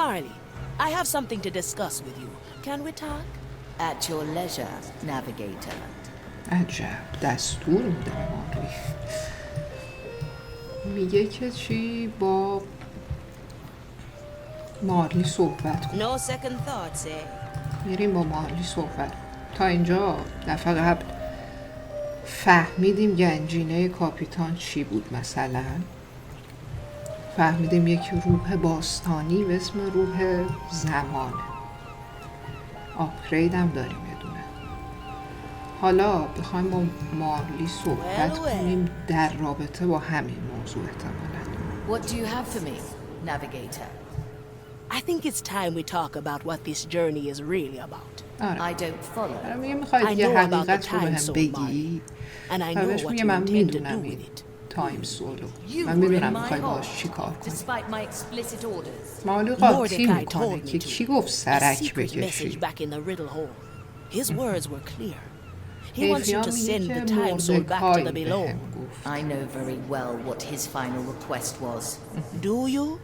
Marley, I have something to discuss with you. Can we talk? At your leisure, navigator. عجب دستور میده مارلی. میگه که چی با مارلی صحبت کن. No second thoughts, eh? میریم با مارلی صحبت. تا اینجا دفعه قبل فهمیدیم گنجینه کاپیتان چی بود. مثلا فهمیدیم یک روح باستانی به اسم روح زمانه. آپگرید هم داریم یه دونه. حالا بخوایم با مارلی صحبت کنیم در رابطه با همین موضوع احتمالاً. What do you have for me, navigator? I think it's time we talk about what this journey is really about. I don't follow. میگه میخواید یه حقیقت رو بهم بگی. And I know what میگه you من intend to do میدونم with این it. تایم سولو. You من were in میدونم my میخوای باش home, چی کار کنی. despite my explicit orders. مارلی قاطی Mordecai میکنه told me که to. کی گفت A سرک secret بکشی. message back in the riddle hole. His words were clear. He wants you حیفیان to میگه send که the time soul back to the مردکای below. بهم گفت. I know very well what his final request was. Do you?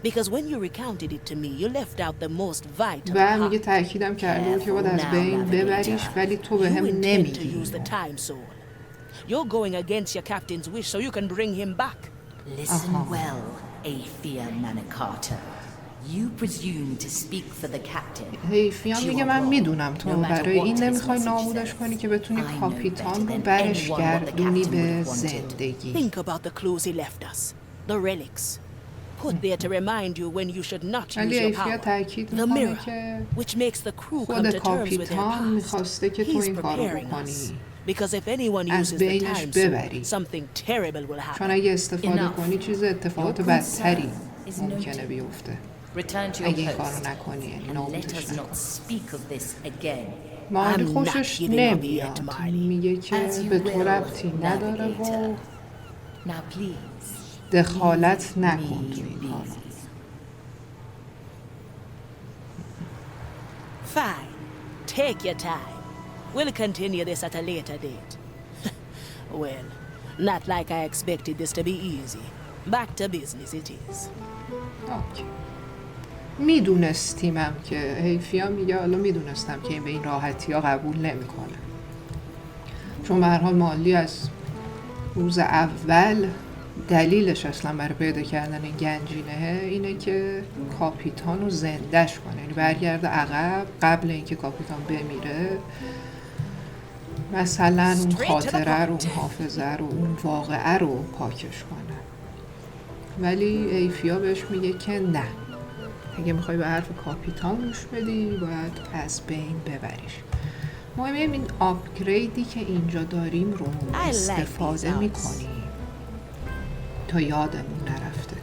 Because when you recounted it to me, you left out the most vital و میگه part. تأکیدم کرده بود که باید از بین ببریش ولی تو به You هم intend to نمیگی. use the time soul. You're going against your captain's wish so you can bring him back. Listen well, Aethia Manicato. You presume to speak for the captain. حیفیان میگه من میدونم تو برای این نمیخوای نابودش کنی که بتونی کاپیتان رو برش گردونی به زندگی. Think about the clues he left us. The relics. Put there to remind you when you should not use ولی your حیفیا power. تأکید The میکنه mirror, که which makes the crew come خود to terms with their کاپیتان past. میخواسته که تو He's این کارو preparing بکنی. us. Because if anyone از uses the بینش time ببری. soul, something terrible will happen. چون اگه استفاده کنی چیز اتفاقات بدتری is ممکنه noted. بیفته. Return to your اگه این کارو post نکنی یعنی and let نابودش us نکنی. not speak of this again. مارلی I'm خوشش not giving up نمیاد. yet, Marley. میگه که As you به تو will, ربطی نداره و navigator. Now please, دخالت leave نکن me تو این be. کارو. Fine. Take your time. We'll continue this at a later date. Well, not like I expected this to be easy. Back to business it is. اوکی. میدونستیمم که حیفیا میگه حالا میدونستم که این به این راحتی ها قبول نمیکنه. چون به هر حال مالی از روز اول دلیلش اصلا برای پیدا کردن این گنجینه اینه که کاپیتان رو زندش کنه، یعنی برگرده عقب قبل اینکه کاپیتان بمیره، مثلا اون خاطره رو، اون حافظه رو، اون واقعه رو پاکش کنه. ولی ایفیا بهش میگه که نه، اگه میخوای به حرف کاپیتان گوش بدی باید از بین ببریش. ما این آپگریدی که اینجا داریم رو استفاده میکنیم تا یادمون نرفته.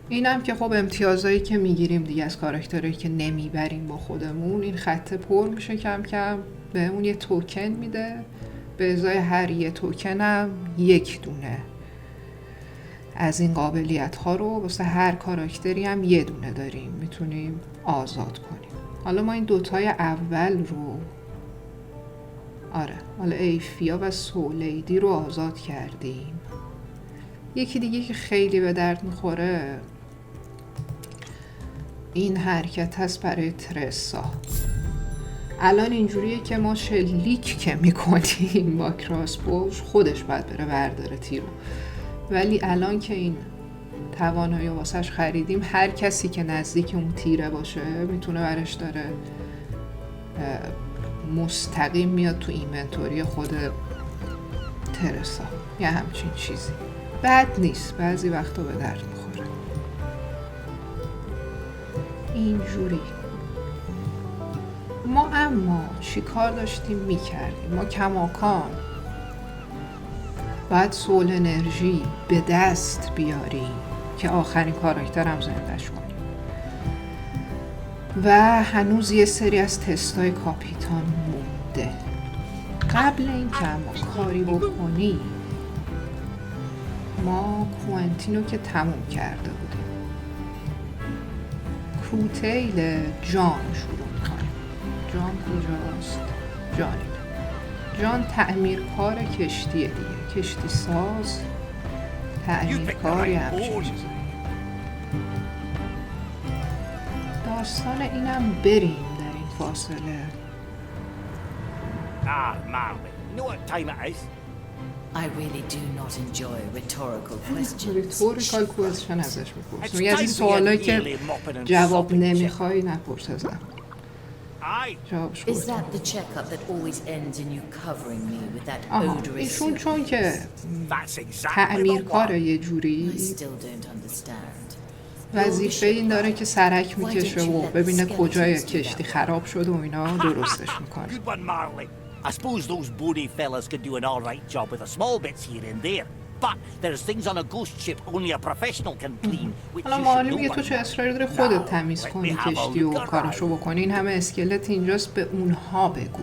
اینم که خب امتیازایی که میگیریم دیگه از کاراکترهایی که نمیبریم با خودمون، این خطه پر میشه کم کم، بهمون یه توکن میده، به ازای هر یه توکن هم یک دونه از این قابلیت ها رو واسه هر کاراکتری هم یه دونه داریم میتونیم آزاد کنیم. حالا ما این دوتای اول رو حالا ایفیا و سولیدی رو آزاد کردیم. یکی دیگه که خیلی به درد میخوره این حرکت هست برای ترسا. الان اینجوریه که ما شلیک که میکنیم با کراسبوش خودش باید بره برداره تیرو، ولی الان که این توانایی واسش خریدیم هر کسی که نزدیک اون تیره باشه میتونه برش داره مستقیم میاد تو اینونتوری خود ترسا. یه همچین چیزی بد نیست، بعضی وقتا به درد میخوره. اینجوری ما اما چی کار داشتیم میکردیم؟ ما کماکان باید سول انرژی به دست بیاریم که آخرین کاراکتر هم زندش کنیم و هنوز یه سری از تستای کاپیتان مونده. قبل این که ما کاری بکنیم ما کوئنتین رو که تموم کرده بودیم، کوتیل جان شروع میکنیم. جان کجاست؟ جان تعمیرکار کشتیه دیگه، کشتی ساز. تعمیرکاری همچین چیزی. داستان اینم بریم در این فاصله. Marley, you know what time it is? I really do not enjoy rhetorical questions. ریتوریکال کوئسشن ازش میپرسم. یه از این سوالایی که جواب نمیخوای نپرس ازم. جوابش Is that the checkup that always ends in you covering me with that odorous ایشون چون که تعمیرکاره یه جوری I still don't understand. وظیفه این داره که سرک میکشه و ببینه کجای کشتی خراب شده و اینا درستش میکنه. Good one, Marley. I suppose those bony fellas could do an all-right job with the small bits here and there. But there's things on a ghost ship only a professional can clean, which حالا you should معلم know میگه تو چه اصراری داری خودت تمیز کنی کشتی و کارشو بکنی. این همه اسکلت اینجاست، به اونها بگو.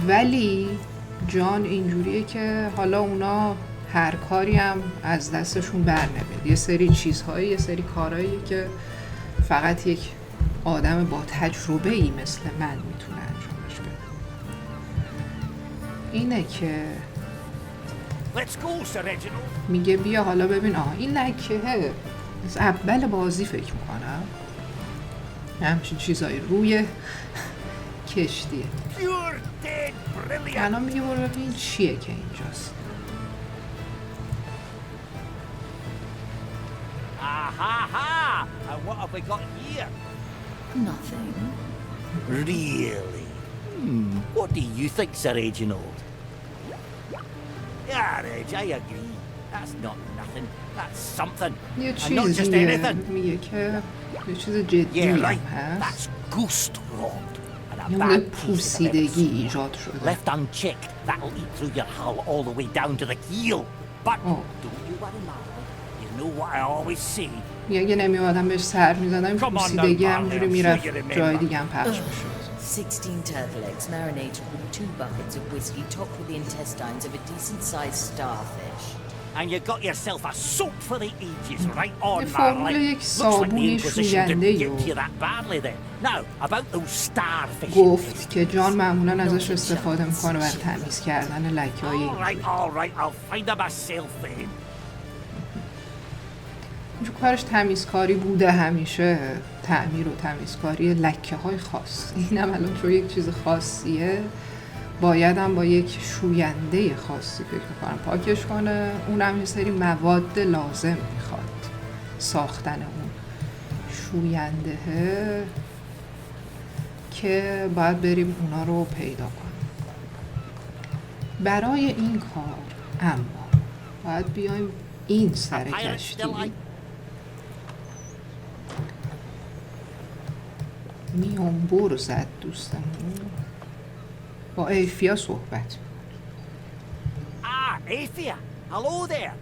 ولی جان اینجوریه که حالا اونا هر کاری هم از دستشون بر نمیاد. یه سری چیزهایی، یه سری کارهایی که فقط یک آدم با تجربه‌ای مثل من میتونه انجامش بده. اینه که میگه بیا حالا ببین. این لکهه از اول بازی فکر میکنم همچین چیزایی روی کشتیه. الان میگه برو ببین چیه که اینجاست. Ha! And what have we got here? Nothing. Really? What do you think, Sir Reginald? Yeah, Reg, I agree. That's not nothing. That's something. یه And not just چیزیه anything. میگه که یه چیز جدی Yeah, هم right. هست. That's ghost rot. And a یه مورد bad piece of پوسیدگی evidence. ایجاد شده. Left unchecked, that'll eat through your hull all the way down to the keel. But don't you worry, Marley. You know what I always say. اگه نمیومدم بهش سر میزدم این پوسیدگی همجوری میرفت جای دیگه هم پخش میشد. 16 turtle eggs marinated with 2 buckets of whiskey topped with the intestines of a decent-sized starfish. And you got yourself a soap for the ages, right on, فرمول Marley. یک Looks like the صابونی Inquisition شوینده didn't و get to you that badly then. Now, about those starfish. گفت که جان معمولا ازش استفاده میکنه برای تمیز کردن لکه‌های All right, I'll find them myself then. اینجور کارش تمیزکاری بوده همیشه. تعمیر و تمیزکاری لکه های خاص. اینم الان چون یک چیز خاصیه باید هم با یک شوینده خاصی فکر میکنم پاکش کنه. اونم یه سری مواد لازم میخواد ساختن اون شوینده که باید بریم اونا رو پیدا کنیم. برای این کار اما باید بیایم این سر کشتی میانبر زد دوستمون با ایفیا صحبت. Athea, hello there.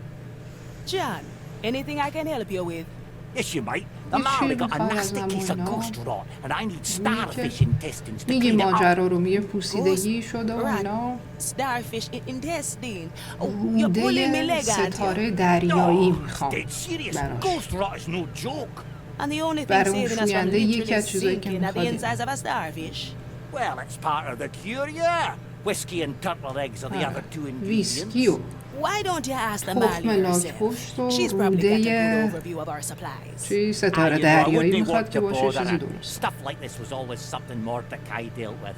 John, anything I can help you with? Yes, you might. The Marley got a nasty case of ghost rot, and I need starfish intestines to میگی clean it up. ماجرا رو میگه پوسیدگی شده و اینا. Starfish intestine. You're pulling me روده leg out ستاره here. دریایی No, میخوام dead serious. براش. Ghost rot is no joke. And the only thing برای اون saving us from شوینده یکی literally از چیزایی که sinking at the میخواد insides of a starfish. Well, it's part of the cure, yeah. Whiskey and turtle eggs are the other two ویسکی ingredients. و Why don't you ask the تخم Mali لاک herself? پشت و She's probably got a روده good overview of our supplies. چی ستاره You know, I دریایی wouldn't میخواد want که to باشه bother چیزی it. درست. Stuff like this was always something Mordecai dealt with.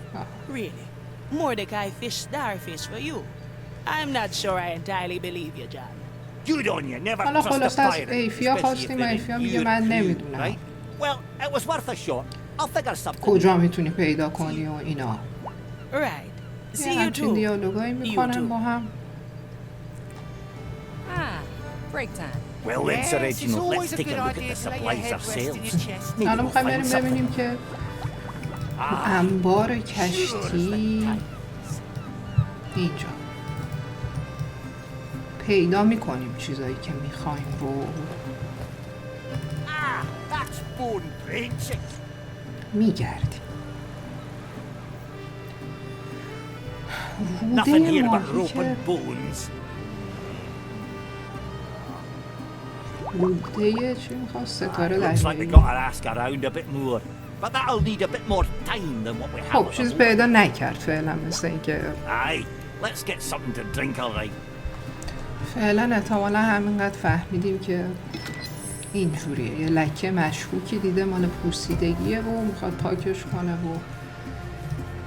Really? Mordecai fish starfish for you? I'm not sure I entirely believe you, John. Good on you, never حالا trust a خلاصه از pirate, ایفیا especially if خواستیم. they're in ایفیا میگه your من crew, نمیدونم right? Well, it was worth a shot. I'll figure something. کجا میتونی پیدا کنی و اینا. Right. See یه you همچین too. دیالوگایی میکنن با هم. Break time. Well then, Sir Reginald, let's take a look at the supplies ourselves. Maybe الان we'll میخوایم find بریم something. ببینیم که انبار کشتی اینجا پیدا میکنیم چیزایی که میخوایم رو. That's bone drenching. میگردیم. Nothing روده here but ماهی rope که and bones. روده چی میخواد ستاره Looks like we دریایی. gotta ask around a bit more. But that'll need a bit more time than what we have. خب at the چیز moment. پیدا نکرد فعلا مثل اینکه Aye, let's get something to drink, all right. فعلا احتمالا همینقدر فهمیدیم که اینجوریه، یه لکه مشکوکی دیده مال پوسیدگیه و میخواد پاکش کنه و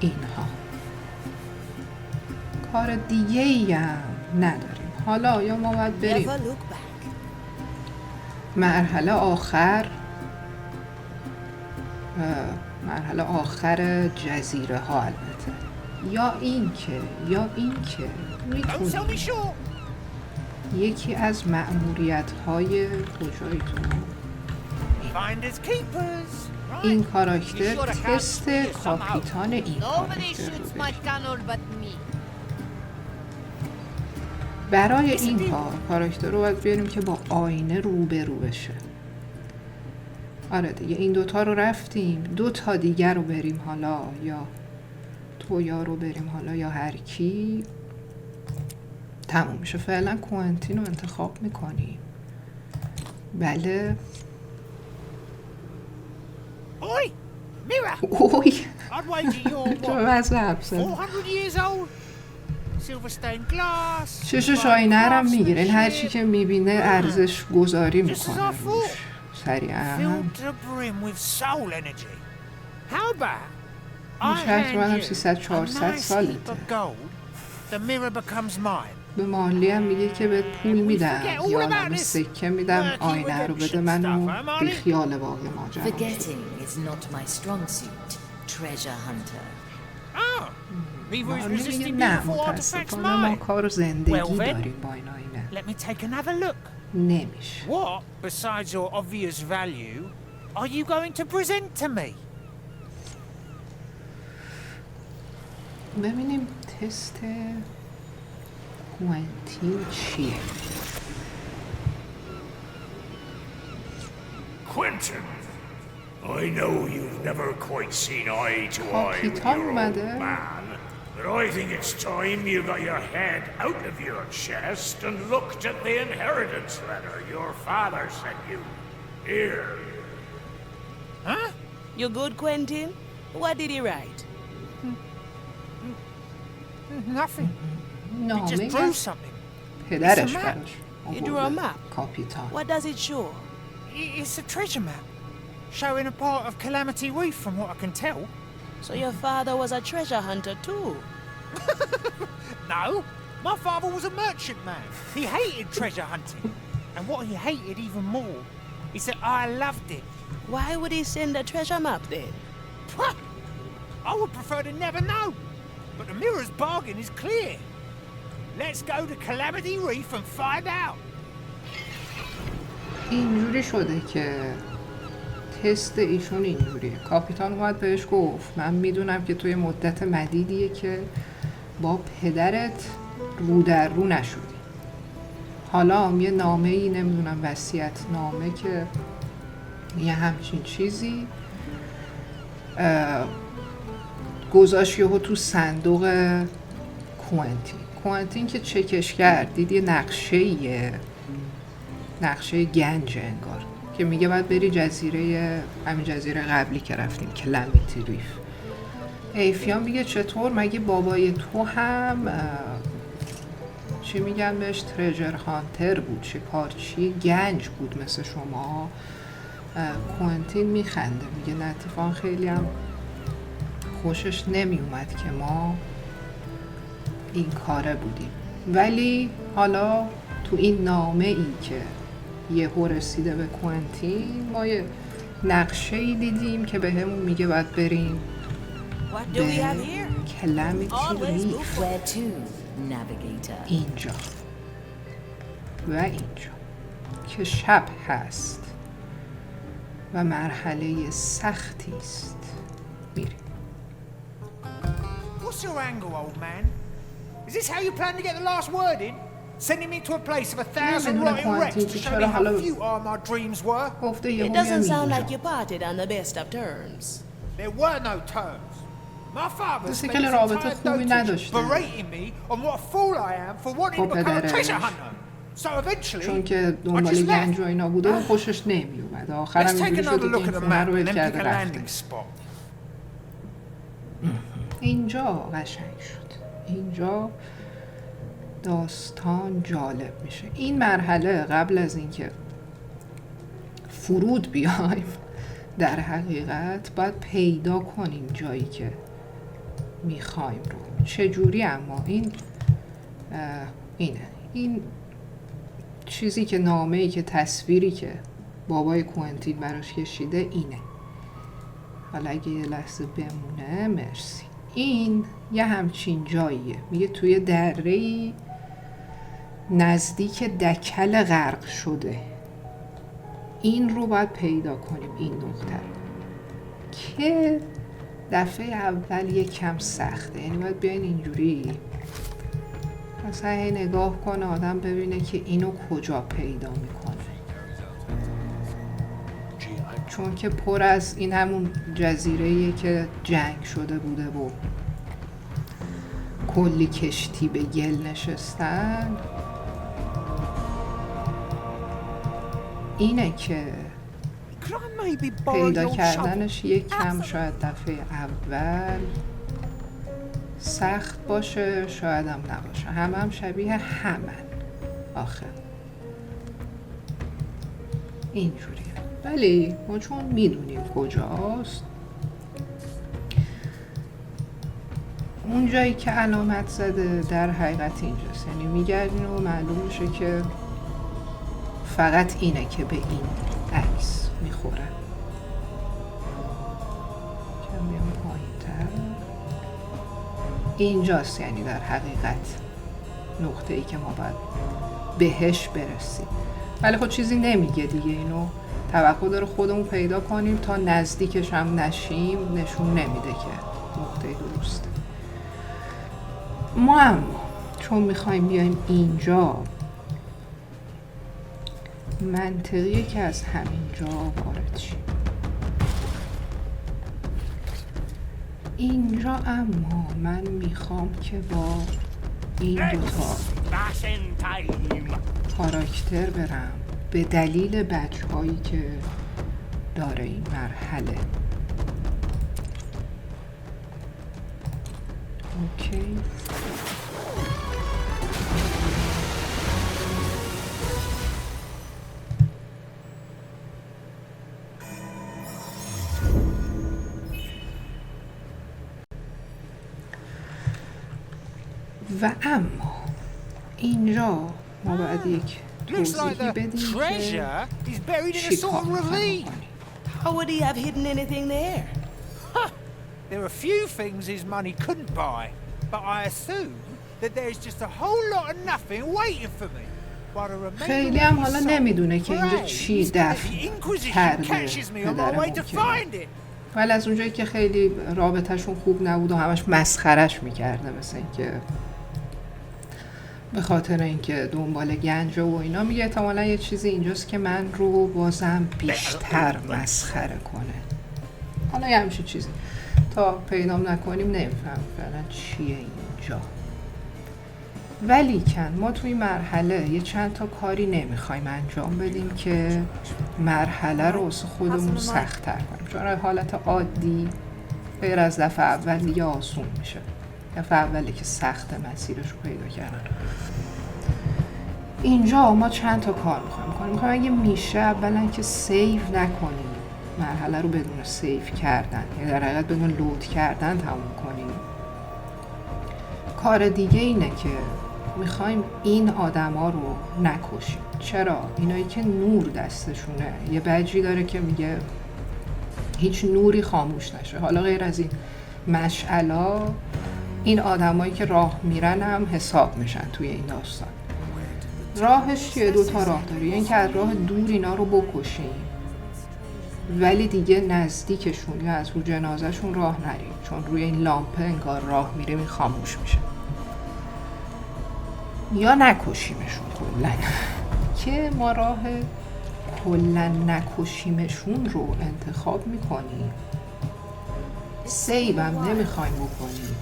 اینها. کار دیگه ای هم نداریم. حالا یا ما باید بریم Never look back. مرحله آخر جزیره ها البته، یا این که میتونیم یکی از مأموریت های کجایتون این کاراکتر تست کاپیتان این کاراکتر رو بگیر. برای این کاراکتر رو باید بیاریم که با آینه روبرو بشه. آره دیگه این دوتا رو رفتیم، دوتا دیگر رو بریم حالا، یا تویا رو بریم حالا یا هر کی تموم میشه. فعلا کوئنتین رو انتخاب میکنیم. بله Oi! Mirror! اوی I'd wager you're تو what? واسه حبسه 400 years old? Silver stained glass. چشش آینه رو میگیره، این هر چی که میبینه ارزش گذاری میکنه روش سریعا. Filled to the brim with soul energy. How about این I شرط منم hand you 300-400 a nice heap سالته. of gold, the mirror becomes mine. به مالی هم میگه که بهت پول میدم یا عالم سکه میدم، آینه رو بده منو بی خیال باقی ماجرا. Forgetting is not my strong suit, treasure hunter. Oh, Reaver is مالی میگه resisting نه beautiful artifacts متاسفانه ما mine. کار زندگی Well then. داریم با این آینه. Let me take another look. نمیشه. What, besides your obvious value, are you going to present to me? ببینیم تست کوئنتین چیه. Quentin, I know you've never quite seen eye to eye with Capitan your old اومده. man, but I think it's time you got your head out of your chest and looked at the inheritance letter your father sent you. Here. Huh? You good, Quentin? What did he write? Nothing. He نامه just drew از something. پدرش It's a map. براش You drew a آورده. map. کاپیتان. What does it show? It's a treasure map, showing a part of Calamity Reef from what I can tell. So your father was a treasure hunter too? No, my father was a merchantman. He hated treasure hunting. And what he hated even more is that I loved it. Why would he send a treasure map then? I would prefer to never know. But the mirror's bargain is clear. Let's go to Calamity Reef and find out. اینجوری شده که تست ایشون اینجوریه. کاپیتان اومد بهش گفت من میدونم که توی مدت مدیدیه که با پدرت رو در رو نشدی. حالا یه نامه ای نمیدونم وصیت نامه که یه همچین چیزی گذاشت یهو تو صندوق کوئنتین که چکش کرد دید یه نقشه گنج انگار که میگه باید بری همین جزیره قبلی که رفتیم کلامیتی ریف. ایفیان میگه چطور مگه بابای تو هم چی میگن بهش ترژر هانتر بود، شکارچی گنج بود مثل شما؟ کوئنتین میخنده میگه نه اتفاقا خیلی هم خوشش نمی اومد که ما این کاره بودیم، ولی حالا تو این نامه ای که یهو رسیده به کوئنتین ما یه نقشه ای دیدیم که به همون میگه باید بریم What do we have here? کلامیتی Always ریف. look Where to, navigator? اینجا و اینجا که شب هست و مرحله سختی است. میریم. What's your angle, old man? Is this how you plan to get the last word in? Sending me to a place of 1,000 rotting wrecks to show me how futile my dreams were? گفته It یهو doesn't sound میام like you parted on the best of terms. There were no terms. My father مثل spent که his رابطه entire خوبی dotage نداشته. berating me on what a fool I am for wanting با to become a پدرش. treasure hunter. So eventually, چون که I دنبال just گنج left. و اینا بوده و خوشش نمی اومد. آخرم Let's take اینجوری another شده که look این at the خونه map رو and ول then pick کرده a رفته. landing spot. اینجا قشنگ شد. اینجا داستان جالب میشه. این مرحله قبل از اینکه فرود بیایم در حقیقت باید پیدا کنیم جایی که میخوایم رو. چجوری؟ اما این چیزی که نامه‌ای که تصویری که بابای کوئنتین براش کشیده اینه. حالا اگه یه لحظه بمونه، مرسی. این یه همچین جاییه، میگه توی دره‌ای نزدیک دکل غرق شده. این رو باید پیدا کنیم، این نقطه که دفعه اول یه کم سخته، یعنی باید بیاین اینجوری مثلا هی نگاه کنه آدم ببینه که اینو کجا پیدا میکنه، چون که پر از این همون جزیره‌ایه که جنگ شده بوده و کلی کشتی به گل نشستن. اینه که پیدا کردنش یک کم شاید دفعه اول سخت باشه، شاید هم نباشه. هم شبیه همن آخه اینجوریه، ولی ما چون میدونیم کجاست، اون جایی که علامت زده در حقیقت اینجاست. یعنی میگردین و معلوم میشه که فقط اینه که به این عکس میخوره. کم بیام پایین‌تر. اینجاست، یعنی در حقیقت نقطه‌ای که ما باید بهش برسیم. ولی خب چیزی نمیگه دیگه، اینو توقع داره خودمون پیدا کنیم. تا نزدیکش هم نشیم نشون نمیده که نقطه درسته. ما هم چون میخوایم بیایم اینجا، منطقیه که از همینجا وارد شیم. اینجا اما من میخوام که با این دوتا کاراکتر برم به دلیل بچه هایی که داره این مرحله. اوکی. و اما اینجا ما باید یک توضیحی بدیم که چی کار می‌خوایم. How would he have hidden anything there? There are few things his money couldn't buy, but I assume that there's just a whole lot of nothing waiting for me. خیلی هم حالا نمیدونه که اینجا چی دفع کرده پدر ممکنه. ولی از اونجایی که خیلی رابطهشون خوب نبود و همش مسخرش میکرده، مثل اینکه به خاطر اینکه دنبال گنجه و اینا، میگه احتمالا یه چیزی اینجاست که من رو بازم بیشتر مسخره کنه. حالا یه همچین چیزی تا پیدام نکنیم نمیفهم فعلا چیه اینجا. ولی کن ما توی مرحله یه چند تا کاری نمیخوایم انجام بدیم که مرحله رو واسه خودمون سخت‌تر کنیم، چون حالت عادی غیر از دفعه اول دیگه آسون میشه. دفعه اولی که سخت مسیرش رو پیدا کردن. اینجا ما چند تا کار میخوایم اگه میشه اولا که سیو نکنیم، مرحله رو بدون سیو کردن یا در حقیقت بدون لود کردن تموم کنیم. کار دیگه اینه که میخوایم این آدما رو نکشیم. چرا؟ اینایی که نور دستشونه، یه بجی داره که میگه هیچ نوری خاموش نشه. حالا غیر از این مشعلا، این آدمایی که راه میرن هم حساب میشن توی این داستان. راهش چیه؟ 2 تا راه داری، یعنی که از راه دور اینا رو بکشیم ولی دیگه نزدیکشون یا از رو جنازهشون راه نریم، چون روی این لامپه انگار راه میریم این خاموش میشه. یا نکشیمشون کلا که ما راه کلا نکشیمشون رو انتخاب میکنیم. سیو هم نمیخوایم بکنیم.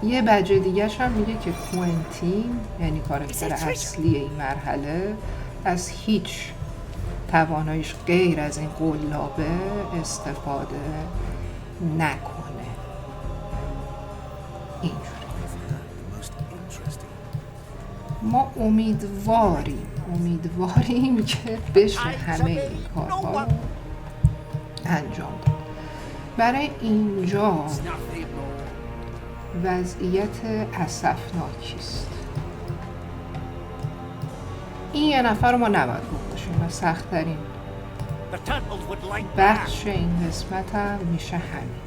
یه بجه دیگه‌ش هم میگه که کوئنتین، یعنی کاراکتر اصلی این مرحله، از هیچ تواناییش غیر از این قلابه استفاده نکنه. اینجوری ما امیدواریم که بشه همه این کارها رو انجام داد. برای اینجا وضعیت اسفناکی است. این یه نفر رو ما نباید بکشیم و سخت‌ترین بخش این قسمت هم میشه همین.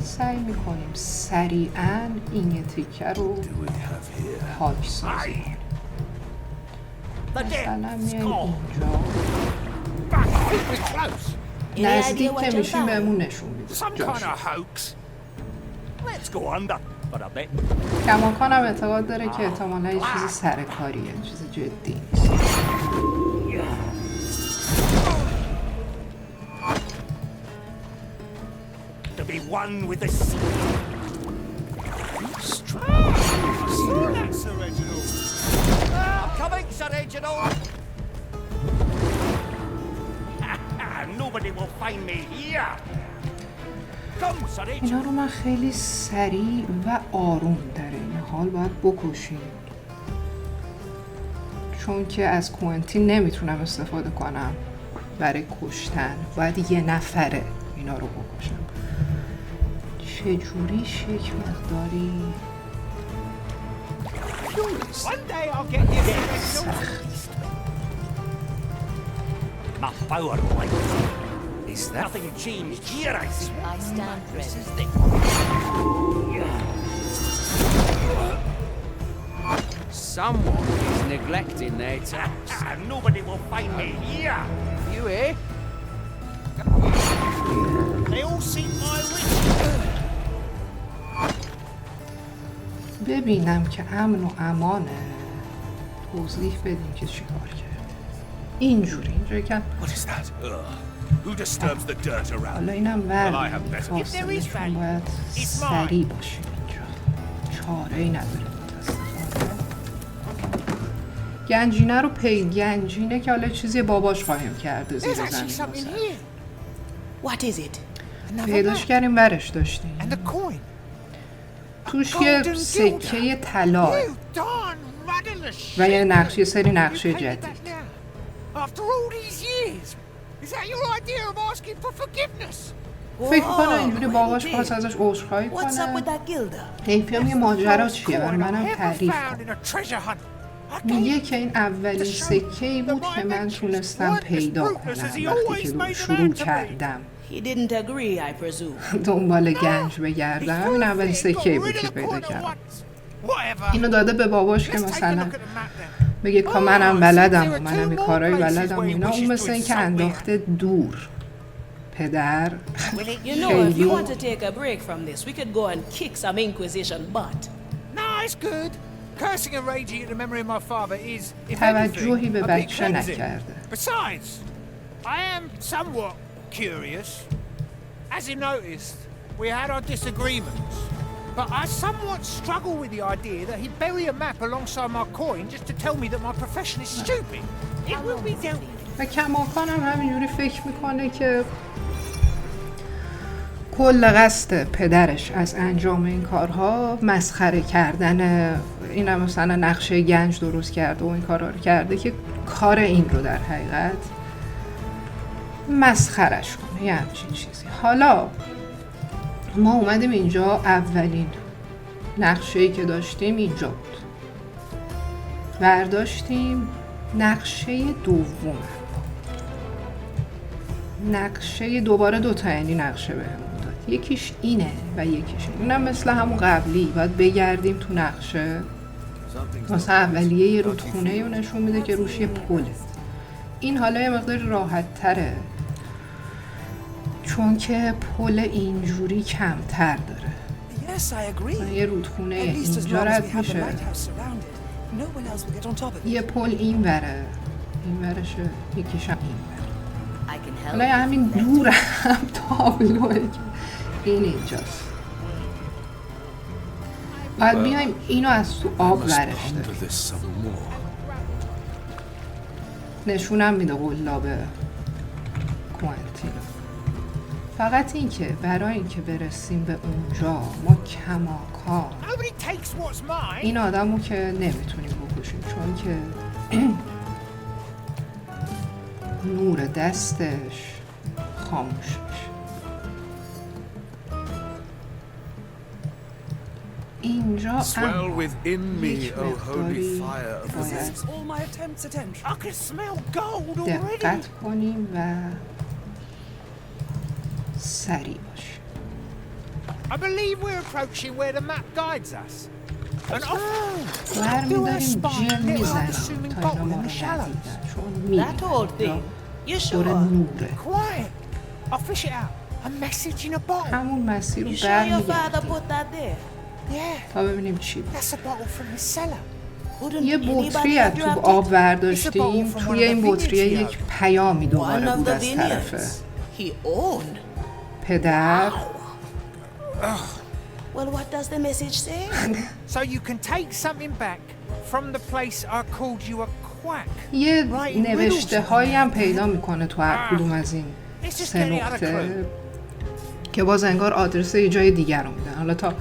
سعی میکنیم سریعا این تیکه رو پاک سازی کنیم. مثلا میایم اینجا نزدیک که میشیم بهمون نشون میده کماکان هم اعتقاد داره که احتمالا یه چیزی سرکاریه، چیز جدی نیست. Be one with the sea. That's original. I'm coming, Sir Reginald. Nobody will find me here. Come, Sir Reginald. اینا رو من خیلی سریع و آروم در این حال باید بکشیم، چون که از کوئنتین نمیتونم استفاده کنم برای کشتن. باید یه نفره اینا رو بکشم. چجوریش یک مقداری My power light. Is nothing changed here? I see. I stand ready. Someone is neglecting their task. Nobody will find me here. You hear? They all seek my wish. ببینم که امن و امانه. توضیح بدیم که چی کار کرد. اینجوری کم What is that? Who disturbs the dirt around? حالا اینم فاصله‌شون باید سریع باشیم اینجا. چاره‌ای نداریم متاسفانه. گنجینه رو گنجینه که حالا چیزی باباش خواهیم کرده زیر زمین. What is it? پیداش کردیم برش داشتیم. And the coin. توش یه سکه طلا و یه نقشه، سری نقشه جدید. After all these years, is that your idea of asking for forgiveness? فکر کنم اینجوری باباش خواست ازش عذرخواهی کنه. حیفیام یه ماجرا چیه برای منم تعریف کن. میگه که این اولین سکه‌ای بود که من تونستم پیدا کنم وقتی که شروع کردم دنبال گنج بگردم. همین اولین سکه‌ای بود که پیدا کردم. اینو داده به باباش که مثلا بگه که منم بلدم و منم این کارهای بلدم و اینا. اون مثل این که انداخته دور. پدر خیلی توجهی به بچه نکرده. I am somewhat curious. As you noticed, we had our disagreements. But I somewhat struggle with the idea that he'd bury a map alongside my coin just to tell me that my profession is stupid. It will be dealt with. و کماکان هم همینجوری فکر میکنه که کل قصد پدرش از انجام این کارها مسخره کردن، این هم مثلا نقشه گنج درست کرده و این کارها رو کرده که کار این رو در حقیقت مسخرش کنه، یه همچین چیزی. حالا ما اومدیم اینجا، اولین نقشه‌ای که داشتیم اینجا بود، برداشتیم. نقشه دوم، نقشه دوباره دوتا یعنی نقشه بهمون داد، یکیش اینه و یکیش اینم مثل همون قبلی. باید بگردیم تو نقشه، مثلا اولیه یه رودخونه رو نشون میده که روش یه پله. این حالا یه مقدار راحت تره چون که پل اینجوری کمتر داره. یه رودخونه اینجا رد میشه، یه پل این وره، این ورشه، یکیش هم این وره. حالا همین دور هم تابلوه که این اینجاست. باید بیایم اینو از تو آب ورش داریم. نشونم میده قلاب کوئنتین. فقط این که برای اینکه برسیم به اونجا ما کماکان Nobody takes what's mine. این آدمو که نمیتونیم بکشیم چون که نور دستش خاموش میشه. اینجا Swell within me, یک O holy مقداری fire of the باید All my attempts at entry. I can smell gold already. دقت کنیم و سریع باشیم. I believe we're approaching where the map guides us. And off برمی‌داریم جن میزنیم تا اینا ما رو ندیدن چون That old thing. You دور sure? نوره. Quiet. I'll fish it out. A message in a bottle. همون مسیر رو You sure your father برمیگردیم put that there? Yeah, تا ببینیم چی بود. that's a bottle from his cellar. Wouldn't یه anybody بطری از have تو dropped آب it? برداشتیم توی این بطری یک پیامی One دوباره of بود the از طرف vineyards he owned. پدر. Well, what does the message say? So you can take something back from the place I called you a quack. یه نوشته هایی هم پیدا میکنه تو هر کدوم از این سه نقطه که باز انگار آدرس یه جای دیگر رو میدن. حالا تا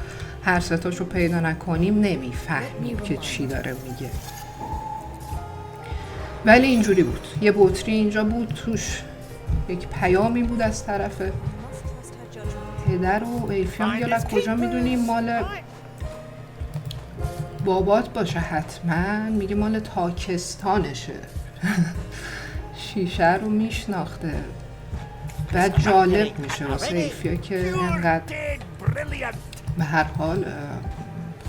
هر ستاش رو پیدا نکنیم نمیفهمیم که چی داره میگه، ولی اینجوری بود. یه بطری اینجا بود توش یک پیامی بود از طرف پدر و ایفیا. میگه کجا میدونیم مال بابات باشه؟ حتما میگه مال تاکستانشه. شیشه رو میشناخته. بعد جالب میشه واسه ایفیا که اینقدر به هر حال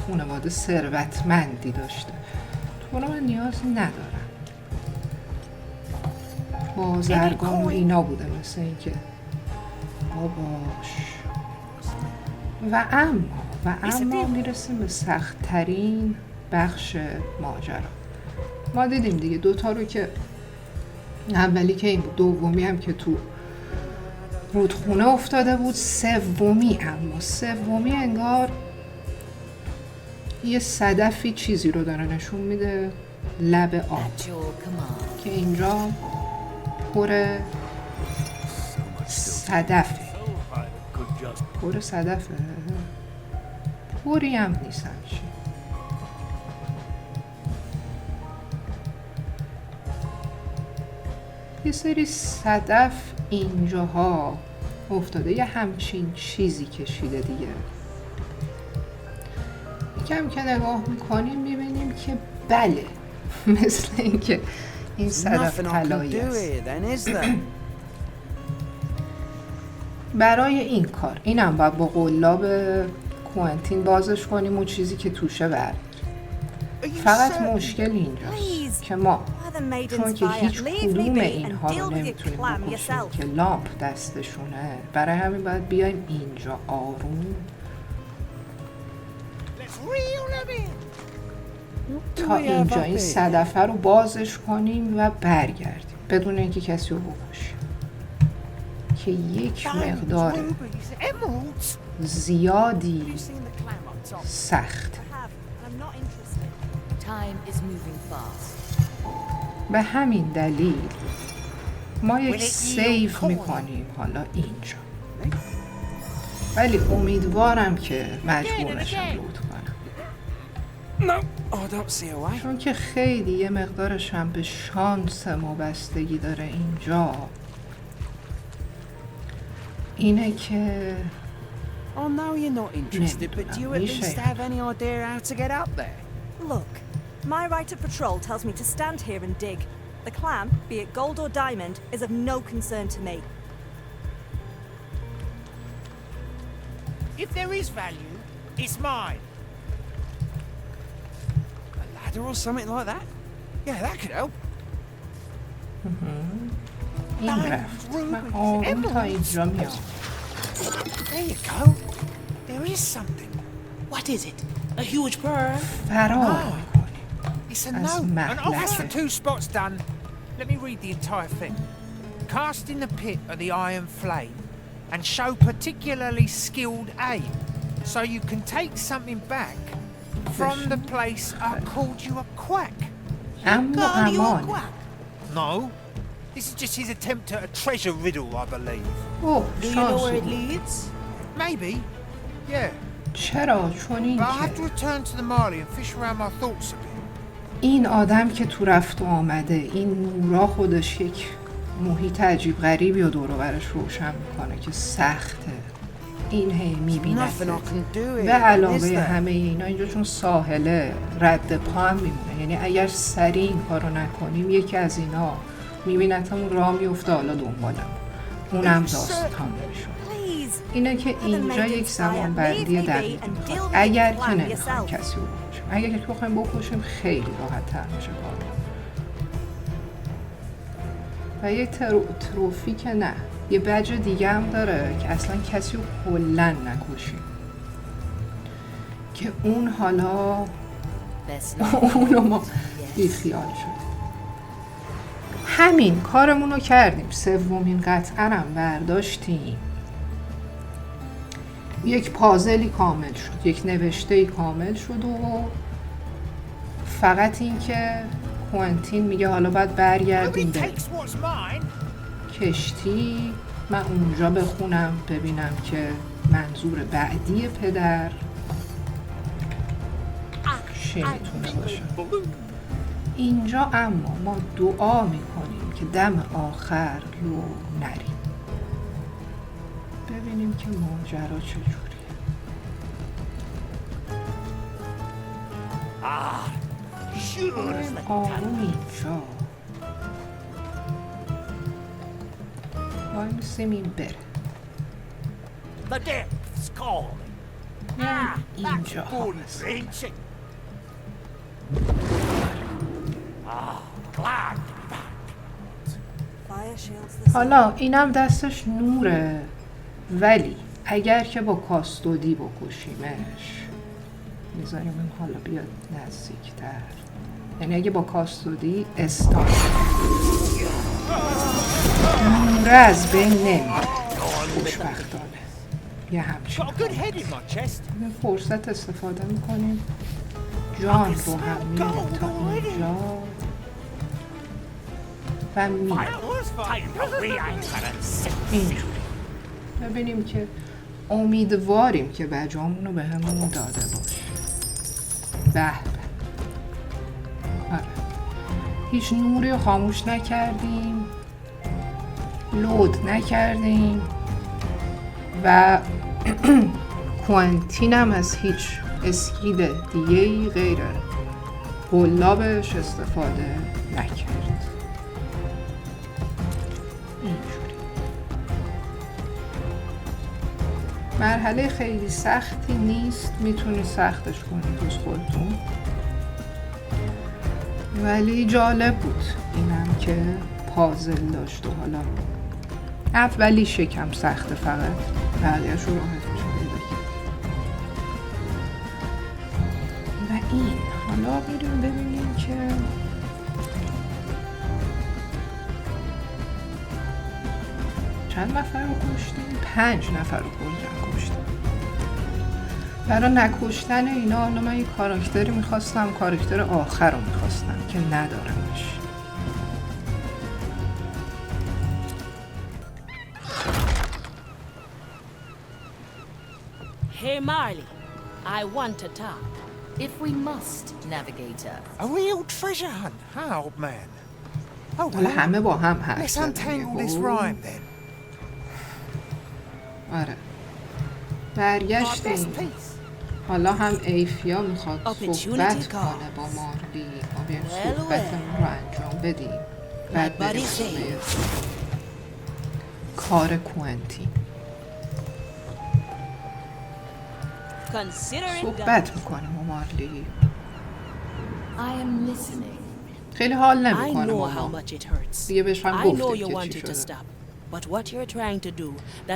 خانواده ثروتمندی داشته. تو رو من نیاز ندارم. بازرگان و اینا بوده مثل اینکه باباش. و اما میرسیم به سخت‌ترین بخش ماجرا. ما دیدیم دیگه دوتا رو که اولی که این بود، دومی هم که تو رودخونه افتاده بود، سومی انگار یه صدفی چیزی رو داره نشون میده لب آب که اینجا پر صدفه. پری هم نیست همچین. یه سری صدف اینجاها افتاده، یه همچین چیزی کشیده دیگه. یکم که نگاه میکنیم میبینیم که بله، مثل اینکه این صدف طلایی است. برای این کار اینم باید با قلاب کوئنتین بازش کنیم و چیزی که توشه برداریم. فقط مشکل اینجاست که ما چون که هیچ کدوم اینها رو نمیتونیم بکشیم که لامپ دستشونه، برای همین باید بیایم اینجا آروم تا اینجا این صدفه رو بازش کنیم و برگردیم بدون اینکه کسی رو بکشیم که یک مقدار زیادی سخت. به همین دلیل ما یک سیف میکنیم حالا اینجا، ولی امیدوارم که مجبور نشم لود کنم چون که خیلی یه مقدارش هم به شانس ما بستگی داره. اینجا اینه که Oh no, you're not interested, but do you at least have any idea how to get up there? Look, my right of patrol tells me to stand here and dig. The clam, be it gold or diamond, is of no concern to me. If there is value, it's mine. A ladder or something like that? Yeah, that could help. این رفت. من آروم تا اینجا میام. There you go. There is something. What is it? A huge pearl? فرار میکنیم. It's a note. An officer 2 spots done. Let me read the entire thing. Cast in the pit of the iron flame and show particularly skilled aim, so you can take something back from the place I called you a quack. اما امان. No. This is just his attempt at a treasure riddle, I believe. اوه Do you know where it شانس leads? Maybe. Yeah. چرا؟ چون این But I have to که return to the Marley and fish around my thoughts a bit. این آدم که تو رفت و آمده، این نورا خودش یک محیط عجیب غریبی و دور و برش روشن میکنه که سخته. این هی میبینه به علاوه همه اینا اینجا چون ساحله رد پا هم میمونه، یعنی اگر سریع این کارو نکنیم یکی از اینا میبینتمون راه میفته حالا دنبالم، اونم داستان میشه. اینه که اینجا یک زمان بندی دقیق میخواد. اگر که نمیخوایم کسی رو بکشیم، اگر که بخوایم بکشیم خیلی راحت تر میشه کار. و یه تروفی که نه، یه بج دیگه هم داره که اصلا کسی رو کلا نکشیم، که اون حالا اونو ما بیخیال شد. همین کارمون رو کردیم. سومین قطعه هم برداشتیم، یک پازلی کامل شد، یک نوشته‌ای کامل شد و فقط این که کوئنتین میگه حالا باید برگردیم به کشتی. من اونجا بخونم ببینم که منظور بعدی پدر چه میتونه باشه. اینجا اما ما دعا میکنیم که دم آخر رو نریم، ببینیم که ماجرا چجوریه. آروم اینجا وای میسیم این بره. The depths calling. اینجا Ancient. Glad to be back. حالا اینم دستش نوره، ولی اگر که با کاستودی بکشیمش، میذاریم این حالا بیاد نزدیکتر، یعنی اگه با کاستودی استان نوره از بین نمیره خوشبختانه. یه همچین فرصت استفاده میکنیم، جان رو هم میریم تا اینجا و میریم اینجوری. ببینیم که امیدواریم که بجامونو به همون داده باشه. به آره. هیچ نوری رو خاموش نکردیم، لود نکردیم و کوئنتین هم از هیچ اسکیل دیگه‌ای غیر قلابش استفاده نکرد. اینجوری مرحله خیلی سختی نیست، میتونی سختش کنید دوست خودتون، ولی جالب بود اینم که پازل داشت و حالا اولی شکم سخته، فقط بقیه‌اش رو راحت میشه پیدا کرد. و این حالا بریم ببینیم که چند نفر رو کشتیم؟ 5 نفر رو کشتیم. برای نکشتن اینا حالا من یه کاراکتری میخواستم، کاراکتر آخر رو میخواستم که ندارمش. Hey, Marley, I want to talk. If we must, navigator. A real treasure hunt, huh, old man? Oh, حالا همه با هم هست. let's untangle this rhyme then. آره برگشتیم. حالا هم ایفیا میخواد صحبت کنه با مارلی. ما بیایم صحبتمون رو انجام بدیم، بعد بریم به کار کوئنتین. صحبت میکنیم با مارلی. خیلی حال نمیکنه ماما دیگه، بهش هم گفتیم که چی شده.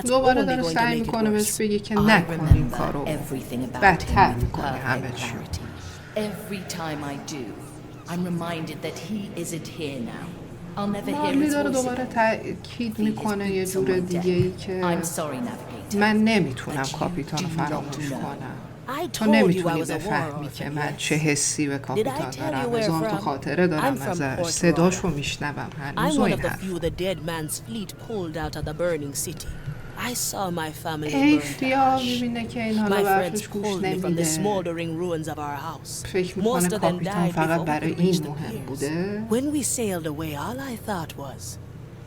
دوباره داره سعی میکنه بهش بگه که نکن این کارو، بدتر میکنه همه چی. مارلی داره دوباره تأکید میکنه یه جور دیگه ای که من نمیتونم کاپیتان فراموش کنم. I تو told you I نمیتونی was a war بفهمی که orphan, من yes. چه حسی به کاپیتان tell you دارم. where هزار تا from? خاطره دارم I'm from ازش. Port صداشو Royal. میشنوم I'm هنوز و one این of the حرف. few the dead man's fleet pulled out of the burning city. I saw my family ای burn to فیا ash. میبینه که این حالا My به friends حرفش گوش pulled me from the نمیده. smoldering ruins of our house. فکر Most میکنه of them کاپیتان died فقط before we برای could reach این the مهم piers. بوده. When we sailed away, all I thought was,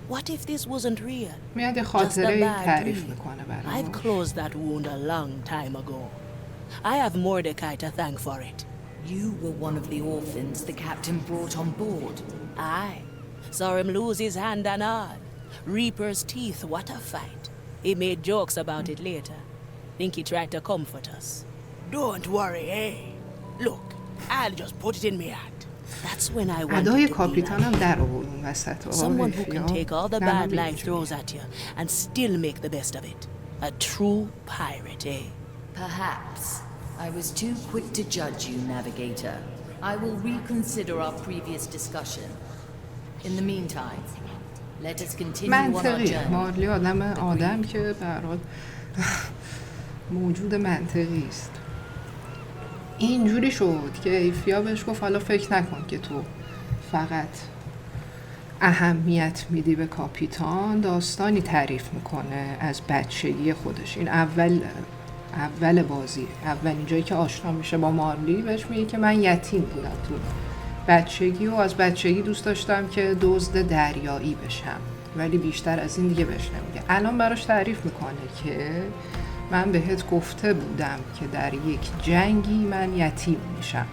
what if this wasn't real? میاد یه Just a خاطره bad تعریف dream. میکنه I've براش. closed that wound a long time ago. I have Mordecai to thank for it. You were one of the orphans the captain brought on board. Aye. Saw him lose his hand and all. Reaper's teeth, what a fight. He made jokes about it later. Think he tried to comfort us. Don't worry, eh? Look, I'll just put it in my hand. That's when I wanted ادای to be کاپیتان like هم در آورد اون وسط. someone who can take all the bad life throws at you and still make the best of it. A true pirate, eh? Perhaps. I was too quick to judge you, Navigator. I will reconsider our previous discussion. In the meantime, let us continue on our منطقی. journey. مارلی آدم که به هر حال موجود منطقی است. اینجوری شد که ایفیا بهش گفت حالا فکر نکن که تو فقط اهمیت میدی به کاپیتان. داستانی تعریف میکنه از بچگی خودش. این اول بازی، اولین جایی که آشنا میشه با مارلی، بهش میگه که من یتیم بودم تو بچگی و از بچگی دوست داشتم که دزد دریایی بشم، ولی بیشتر از این دیگه بهش نمیگه. الان براش تعریف میکنه که من بهت گفته بودم که در یک جنگی من یتیم میشم.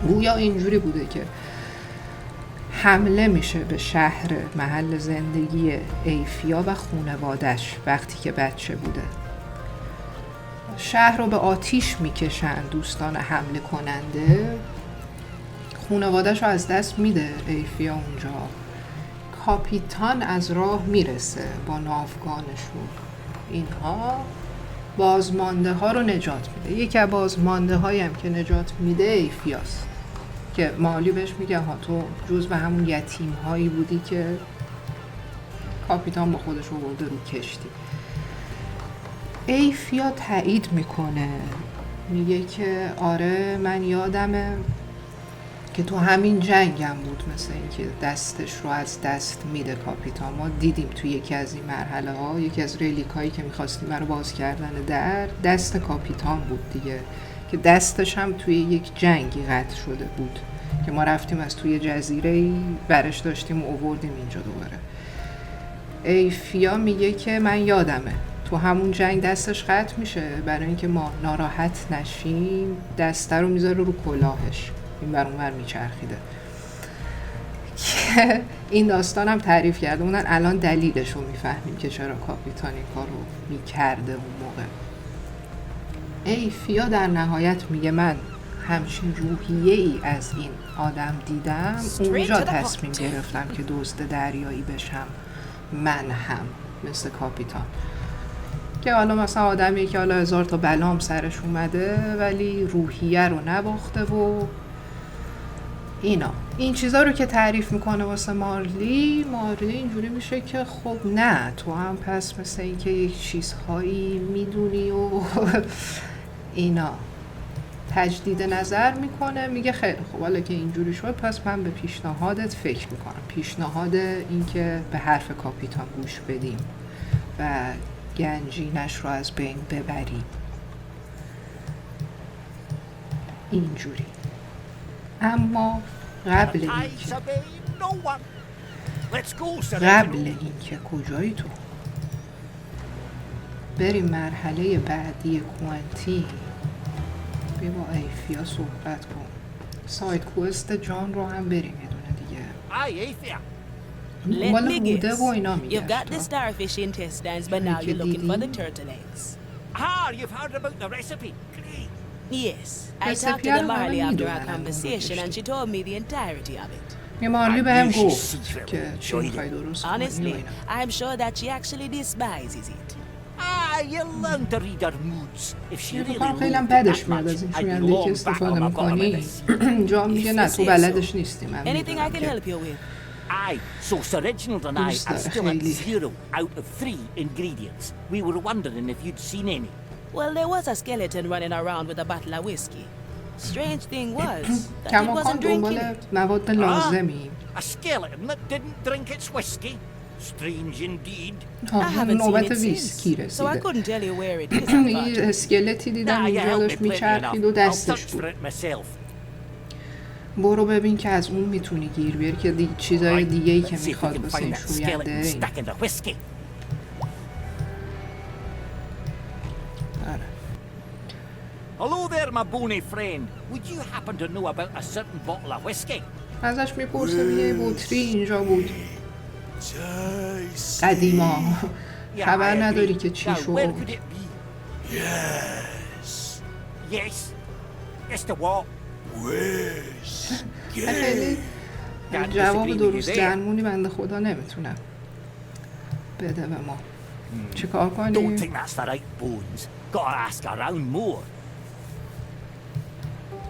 گویا اینجوری بوده که حمله میشه به شهر محل زندگی ایفیا و خونوادش وقتی که بچه بوده. شهر رو به آتیش میکشن دوستان حمله کننده. خونوادش رو از دست میده ایفیا اونجا. کاپیتان از راه میرسه با ناوگانشون. اینها بازمانده ها رو نجات میده. یکی از بازمانده هایی هم که نجات میده ایفیاست که مالی بهش میگه ها تو جز به همون یتیم هایی بودی که کاپیتان با خودش آورده رو کشتی. ایفیا تایید میکنه، میگه که آره من یادمه که تو همین جنگم بود، مثل اینکه دستش رو از دست میده کاپیتان. ما دیدیم توی یکی از این مرحله ها، یکی از ریلیک هایی که میخواستیم برای باز کردن در دست کاپیتان بود دیگه، که دستش هم توی یک جنگی قطع شده بود که ما رفتیم از توی جزیره‌ای برش داشتیم و آوردیم اینجا دوباره. ایفیا میگه که من یادمه تو همون جنگ دستش قطع میشه، برای اینکه ما ناراحت نشیم دسته رو میذاره رو کلاهش، این بر اون بر میچرخیده. که این داستان هم تعریف کرده بودن. الان دلیلش رو میفهمیم که چرا کاپیتان این کار رو میکرده اون موقع. ایفیا در نهایت میگه من همچین روحیه ای از این آدم دیدم، اونجا تصمیم گرفتم که دزد دریایی بشم من هم مثل کاپیتان. که حالا مثلا آدمی که حالا 1000 تا بلام سرش اومده ولی روحیه رو نباخته و اینا. این چیزا رو که تعریف میکنه واسه مارلی اینجوری میشه که خب نه تو هم پس مثل این که یک چیزهایی میدونی و اینا. تجدید نظر میکنه، میگه خیلی خب حالا که اینجوری شد پس من به پیشنهادت فکر میکنم. پیشنهاد این که به حرف کاپیتان گوش بدیم و گنجینش رو از بین ببریم. اینجوری. اما قبل اینکه کجایی تو بریم مرحله بعدی کوئنتین، بیا با ایفیا صحبت کن. ساید کوست جان رو هم بریم یه دونه دیگه. Let me guess. و اینا You've got the starfish intestines, but now you're looking for the turtle eggs. Ah, you've heard about the recipe. Great. Yes, I talked to the Marley after our conversation and she told me the entirety of it. یه مارلی به هم گفت که چی میخوای درست کنی و Honestly, اینا. I'm sure that she actually despises it. Ah, you'll learn to read her moods. If she یه really بکنم خیلی هم loved it بدش that میاد much, از این I'd be شوینده که long back استفاده on my bottom of میکنی. this. جا میگه نه تو بلدش نیستی. من Anything I میدونم can که help you with? Aye, so Sir Reginald and I Who's are that still at Hayley? 0 out of 3 ingredients. We were wondering if you'd seen any. Well, there was a skeleton running around with a bottle of whiskey. Strange thing was that it کماکان wasn't drinking دنبال it. مواد لازمیم. A skeleton that didn't drink its whiskey? Strange indeed. I haven't seen نوبت it ویسکی since, so I رسیده. couldn't tell you where it is. یه اسکلتی دیدم Nah, you اینجا helped me داشت plenty میچرخید و enough. I'll دستش search بود. for it myself. برو ببین که از اون میتونی گیر بیاری که چیزای دیگه ای که Let's see if we میخواد can واسه find این that شوینده skeleton این. stuck in the whiskey. آره. Hello there, my bony friend. Would you happen to know about a certain bottle of whiskey? ازش میپرسه میگه یه بطری اینجا بود قدیما خبر نداری که چی Now, where شد. could it be? Yes. Yes to what? خیلی جواب درست درمونی بنده خدا نمیتونم بده به ما. چیکار Don't کنیم؟ think that's the right bones. Gotta ask around more.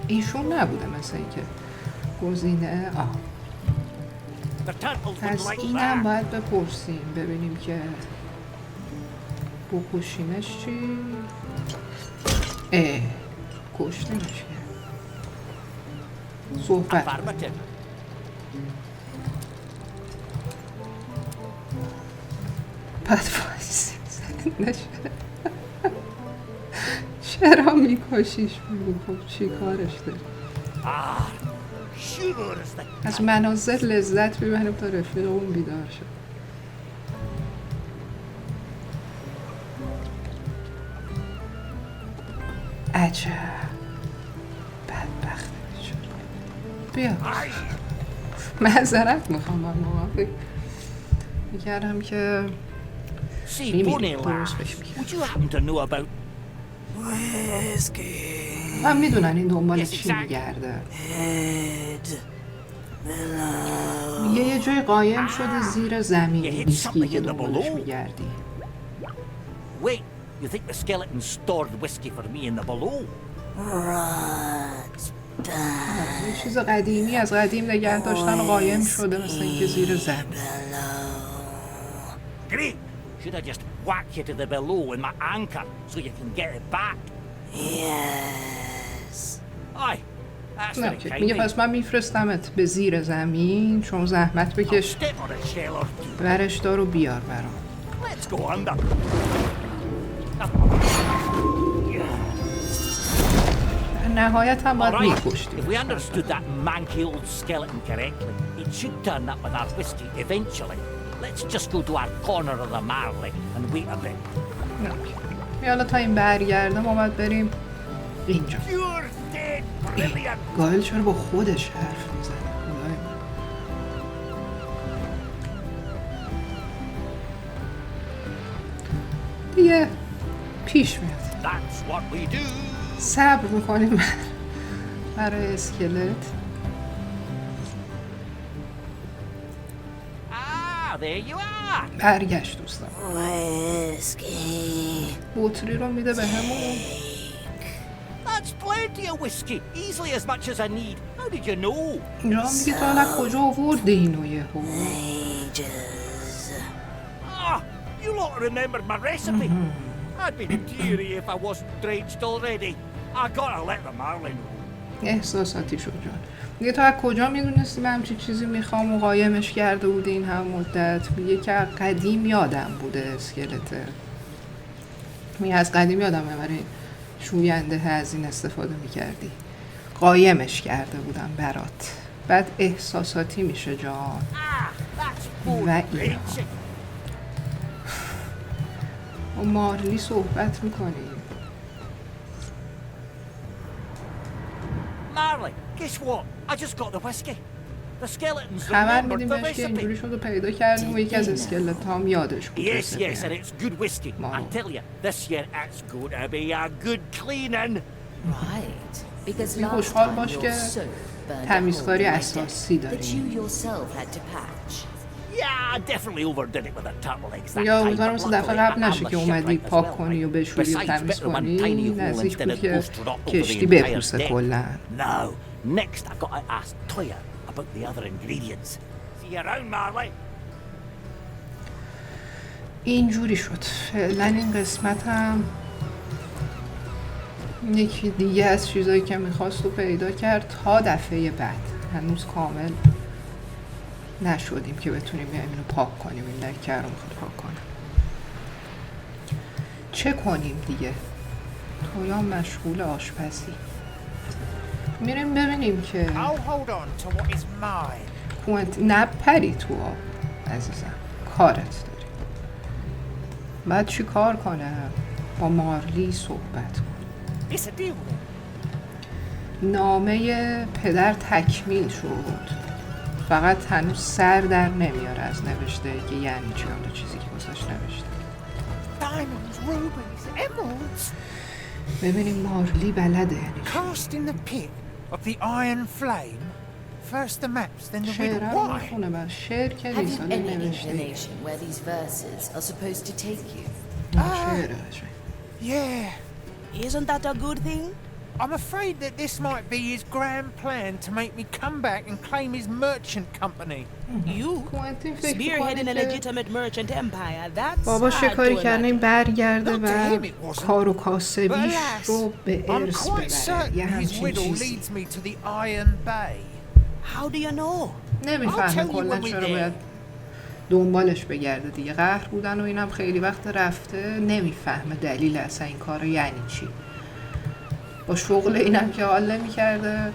ایشون نبوده مثل اینکه گزینه The turtles پس would like اینم that. باید بپرسیم ببینیم که بکشیمش چی؟ کشتیمش که صحبت Affirmative. بعد وایسی زندش چرا میکشیش بگو خب چی کارش داری؟ Sure as the از مناظر لذت میبریم تا رفیقمون بیدار شد. عجب بدبخت شد. بیا معذرت میخوام من واقعا فکر میکردم که See, می‌بینی، Bonnie درست lass, بهش میگه. would you happen to know about من میدونن این دنبال Yes, چی exactly. میگرده. میگه یه جای قایم شده زیر زمین You hit ویسکی که something in the دنبالش below. میگردی. Wait, you think the skeleton stored whiskey for me in the below? یه چیز قدیمی از قدیم نگه داشتن و قایم شده مثل اینکه زیر زمین. Great! Should I just whack you to the below with my anchor so you can get it back? Yes. Aye, that's نه very که kind میگه of پس من میفرستمت به زیر زمین چون زحمت you. بکش Step on a shell or two. برش دار و بیار برام. Let's go under. نهایت هم باید All right, میکشتیم. if we understood that manky old skeleton correctly, it should turn up with our whiskey eventually. Let's just go to our corner of the Marley and wait a bit. حالا تا این برگرده ما باید بریم اینجا. You're dead, brilliant. گایل چرا با خودش حرف میزنه؟ خدای من. دیگه پیش میاد. That's what we do. صبر میکنیم برای اسکلت. Ah, there you are. برگشت دوستان. Whiskey. بطری رو میده به همون. That's plenty of whiskey. Easily as much as I need. How did you know? اینجا هم میگه تو حالا کجا آوردی اینو یهو؟ Ah, you lot remembered my recipe. I'd be teary if I wasn't drenched already. I gotta let the Marley know. احساساتی شد جان. میگه تو از کجا میدونستی من همچین چیزی میخوام و قایمش کرده بودی این هم مدت؟ میگه که قدیم یادم بوده اسکلته. میگه از قدیم یادمه برای شوینده از این استفاده میکردی. قایمش کرده بودم برات. بعد احساساتی میشه جان. Ah, that's و more اینا. drenching. با مارلی صحبت میکنیم. Marley, guess what? I just got the whiskey. The skeletons خبر remembered میدیم the بهش که اینجوری recipe. شد و پیدا کردیم و یکی از اسکلت هم یادش بود. Yes, yes, and it's good whiskey. I Marley. tell you, this year it's going to be a good cleaning. Right. Because این last خوشحال time باش your که soap burned a hole تمیزکاری in my اساسی deck that داری. you yourself had to patch. Yeah, I definitely overdid it with the turtle eggs that یا time, امیدوارم but مثل دفعه luckily قبل I'm نشه the که اومدی shipwright as پاک well, کنی و right? بشوری و Besides, تمیز better one کنی. tiny hole نزدیک instead بود of که posted up over the کشتی entire بپوسه deck. کلا. Now, next I've got to ask Toya about the other ingredients. See you around, Marley. اینجوری شد. فعلا این قسمت هم یکی دیگه از چیزایی که میخواست رو پیدا کرد تا دفعه بعد. هنوز کامل نشدیم که بتونیم بیایم اینو پاک کنیم. این دکه رو میخواد پاک کنم. چه کنیم دیگه؟ تویا مشغول آشپزی. میریم ببینیم که کوئنتین نپری تو آب عزیزم، کارت داری. بعد چی کار کنم؟ با مارلی صحبت کنم. نامه پدر تکمیل شد، فقط هنوز سر در نمیاره از نوشته که یعنی چی اون چیزی که واسش نوشته. ببینیم مارلی بلده یعنی چی. شعر رو میخونه بر شعر که نیست حالا نوشته. شعر Isn't that a good thing? I'm afraid that this might be his grand plan to make me come back and claim his merchant company. You? Spearheading a legitimate merchant empire, that's بابا hard شکاری to کردن این برگرده Not to و him it wasn't. کار و کاسبیش But رو به I'm ارث quite ببره. یه certain his همچین riddle چیزی. leads me to the Iron Bay. How do you know? I'll نمیفهمه tell you کلا when we چرا get. باید دنبالش بگرده دیگه. قهر بودن و اینم خیلی وقت رفته، نمیفهمه دلیل اصلا این کار یعنی چی. با شغل اینم که حال نمی‌کرده،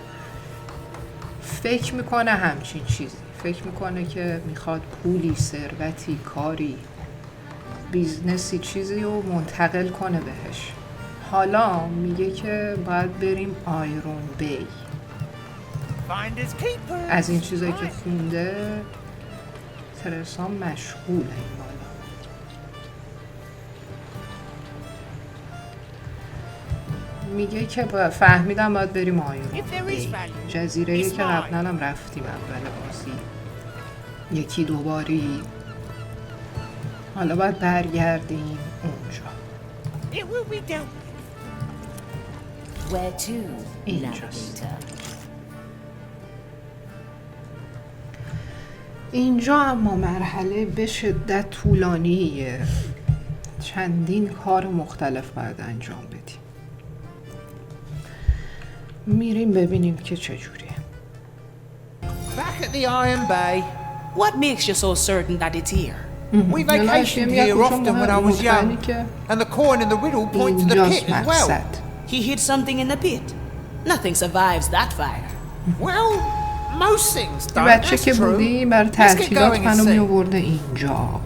فکر میکنه همچین چیزی، فکر میکنه که میخواد پولی، ثروتی، کاری، بیزنسی چیزی رو منتقل کنه بهش. حالا میگه که باید بریم آیرون بی. از این چیزایی که خونده ترسا مشغوله این بالا. میگه که فهمیدم باید بریم آیرون بی، جزیره‌ای که قبلا هم رفتیم اول بازی یکی دوباری. حالا باید برگردیم اونجا. Where to, اینجاست. navigator? اینجا اما مرحله به شدت طولانیه. چندین کار مختلف باید انجام بدیم. میریم ببینیم که چجوریه. Back at the Iron Bay. What makes you so certain that it's here? We vacationed here often when I was young, and the coin and the riddle point to the اینجاست pit as well. مقصد. He hid something in the pit. Nothing survives that fire. Well, most things don't. بچه That's که true. بودیم برای Let's get تعطیلات going and منو see. می آورده اینجا.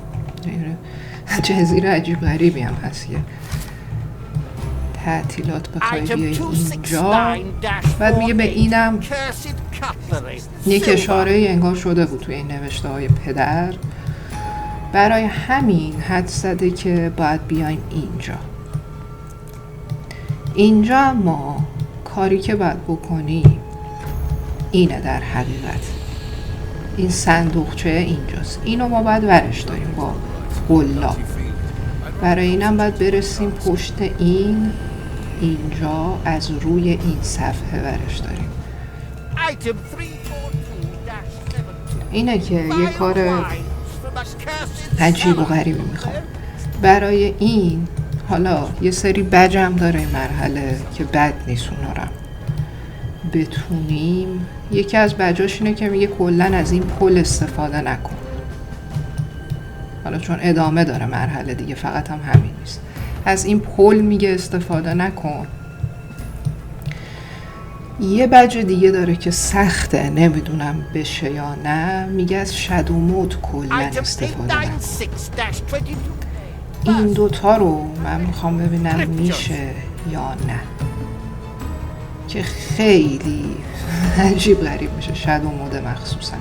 جزیره عجیب غریبی هم هست یه تعطیلات بخوای بیای اینجا. بعد میگه به اینم یک اشاره انگار شده بود توی این نوشته های پدر، برای همین حد زده که باید بیایم اینجا ما کاری که باید بکنیم اینه. در حقیقت این صندوقچه اینجاست، اینو ما باید ورش داریم با قلاب. برای اینم باید برسیم پشت اینجا از روی این صفحه ورش داریم. اینه که یه کار عجیب و غریبی میخوام. برای این حالا یه سری بجم داره این مرحله که بد نیست اونا رو بتونیم. یکی از بجاش اینه که میگه کلن از این پل استفاده نکن. حالا چون ادامه داره مرحله دیگه، فقط هم همین نیست. از این پل میگه استفاده نکن. یه بجه دیگه داره که سخته، نمیدونم بشه یا نه، میگه از شادو مود کلن استفاده نکن. این دوتا رو من میخوام ببینم میشه یا نه، که خیلی عجیب غریب میشه شادو مود مخصوصا.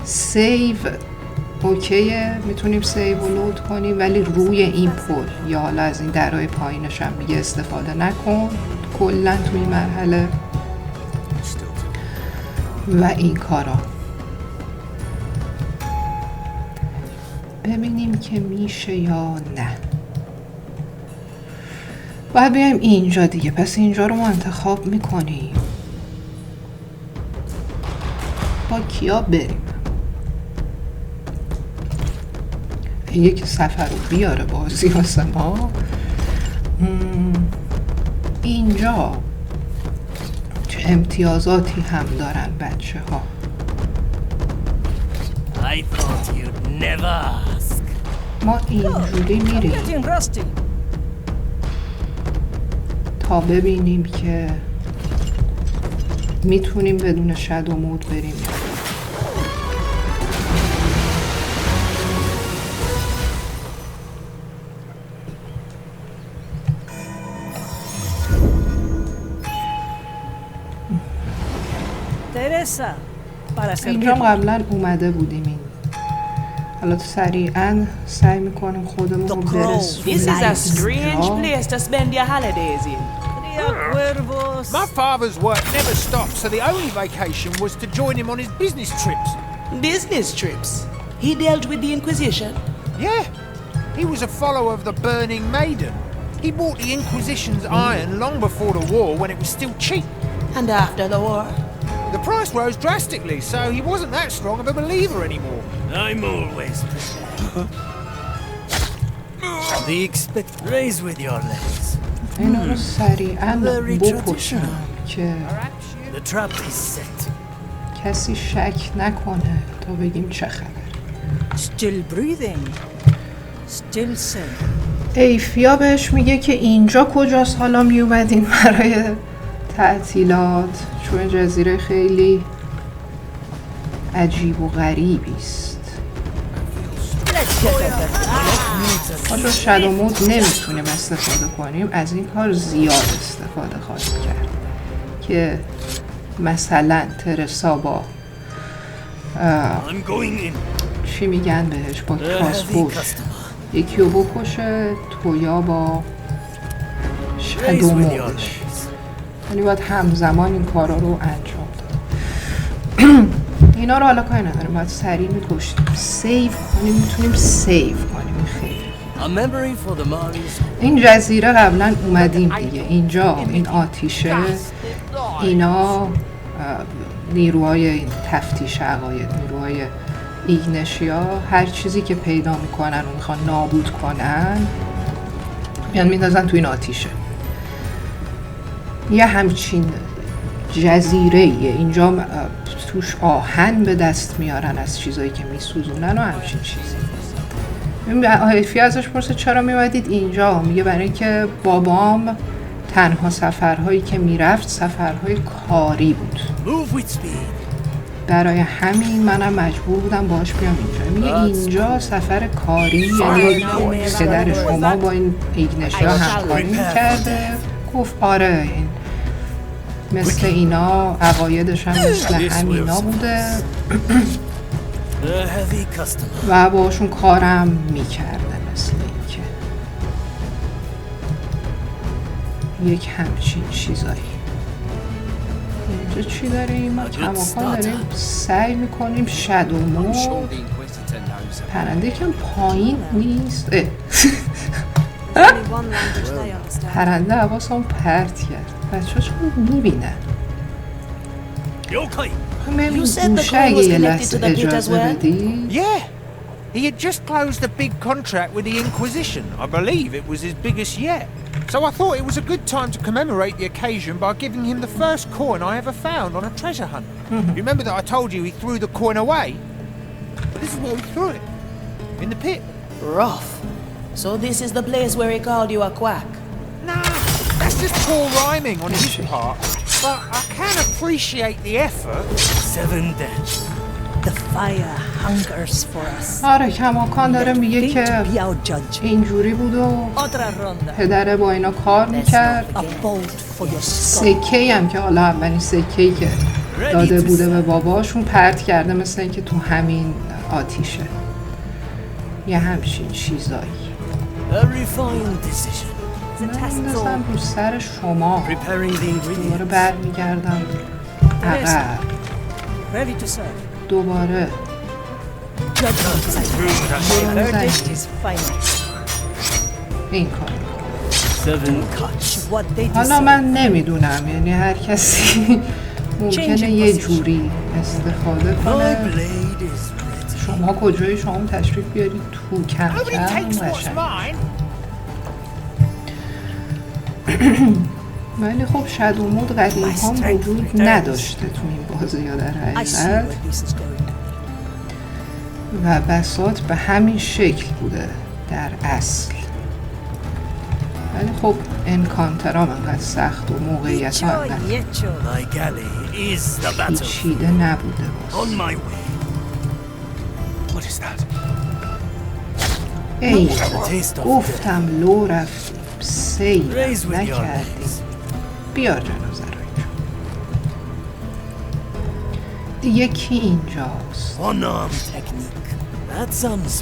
سیو اوکیه، میتونیم سیو رو لود کنیم، ولی روی این پل یا حالا از این درهای پایینش هم میگه استفاده نکن کلا توی این مرحله. و این کارا ببینیم که میشه یا نه. باید بیایم اینجا دیگه. پس اینجا رو ما انتخاب میکنیم. با کیا بریم؟ یکی سفر رو بیاره بازی واسه ما. اینجا چه امتیازاتی هم دارن بچه ها. I thought you'd never ask. ما اینجوری میریم تا ببینیم که میتونیم بدون شادو مود بریم. اینجا قبلا اومده بودیم. این حالا سریعا سعی میکنیم خودمون رو برسونیم. This is a strange place to spend your holidays in. My father's work never stopped, so the only vacation was to join him on his business trips. Business trips? He dealt with the Inquisition? Yeah, he was a follower of the Burning Maiden. He bought the Inquisition's iron long before the war when it was still cheap. And after the war? The price rose drastically, so he wasn't that strong of a believer anymore. I'm always prepared. The expect raise with your legs. اینا رو سریعا بکشم که The trap is set. کسی شک نکنه تا بگیم چه خبر. Still breathing. Still sane. ایفیا بهش میگه که اینجا کجاست، حالا میومدین برای تعطیلات، چون جزیره خیلی عجیب و غریبی است. ما چون شادو مود نمیتونیم استفاده کنیم، از این کار زیاد استفاده خواهیم کرد که مثلا ترسا با چی میگن بهش، با کاسپوش یکی رو بکشه، تویا با شادو مودش، یعنی باید همزمان این کارا رو انجام داد. اینا رو حالا کاری نداریم، باید سریع میکشتیم، سیو کنیم، میتونیم سیو کنیم. این خیلی این جزیره قبلا اومدیم دیگه. اینجا این آتیشه، اینا نیروهای این تفتیش عقاید، نیروهای ایگنشیا، هر چیزی که پیدا میکنن و میخوان نابود کنن میان میندازن تو این آتیشه. یه همچین جزیره ایه. اینجا توش آهن به دست میارن از چیزایی که میسوزونن و همچین چیزی. ایفی ازش پرسه چرا میومدید اینجا؟ میگه برای اینکه بابام تنها سفرهایی که میرفت سفرهای کاری بود، برای همین منم مجبور بودم باش بیام اینجا. میگه اینجا سفر کاری یعنی پدر شما با این ایگنشیا همکاری میکرده؟ گفت آره، این مثل اینا، عقایدش هم مثل همینا بوده و باشون کارم میکرده. مثل این که یک همچین چیزایی. اینجا چی داریم؟ ما کماکان داریم سعی میکنیم شادو مود. پرنده کم پایین نیست. پرنده حواسم پرت کرد. بچه ها چون میبینن. You said the crew was connected to the pit as well? Yeah. He had just closed a big contract with the Inquisition. I believe it was his biggest yet. So I thought it was a good time to commemorate the occasion by giving him the first coin I ever found on a treasure hunt. You remember that I told you he threw the coin away? This is where he threw it. In the pit. Rough. So this is the place where he called you a quack? Nah, that's just poor rhyming on his part. But I can appreciate the effort. 7 dead. The fire hungers for us. آره کماکان داره میگه که اینجوری بود و پدره با اینا کار میکرد. سکه‌ای هم که حالا اولین سکه‌ای که داده بوده به باباشون پرت کرده، مثل اینکه تو همین آتیشه. یه همچین چیزایی. من می‌دازم رو سر شما. دوباره برمیگردم عقب. دوباره این کار. حالا من نمیدونم، یعنی هر کسی ممکنه یه جوری استفاده کنه. شما کجایی؟ شما تشریف بیارید تو کم کم قشنگ. ولی خب شادو مود قدیم ها وجود نداشته تو این بازی ها در حقیقت و بساط به همین شکل بوده در اصل. ولی خب انکانترام انقدر سخت و موقعیت ها انقدر پیچیده نبوده باز. ای گفتم لو رفتیم سیو نکردیم. بیار جنازه رو اینجا. دیگه کی اینجاست؟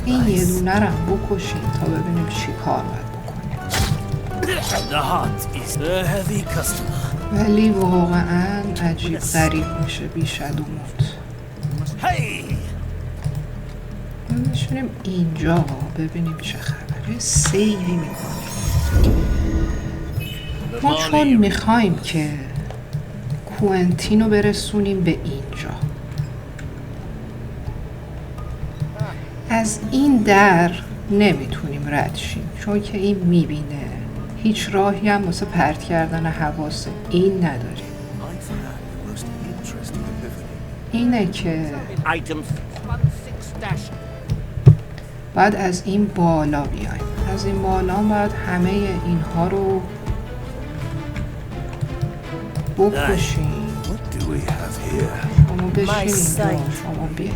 این یه دونه رو بکشیم تا ببینیم چی کار باید بکنیم. ولی واقعا عجیب غریب میشه بی شادو مود. میشونیم اینجا ببینیم چه خبره. سیو میکنیم. ما چون میخوایم که کوئنتین رو برسونیم به اینجا، از این در نمیتونیم رد شیم چون که این میبینه. هیچ راهی هم واسه پرت کردن حواس این نداریم. اینه که بعد از این بالا بیایم. از این بالا باید همه اینها رو بکشیم. شما بشین اینجا، شما بیاید.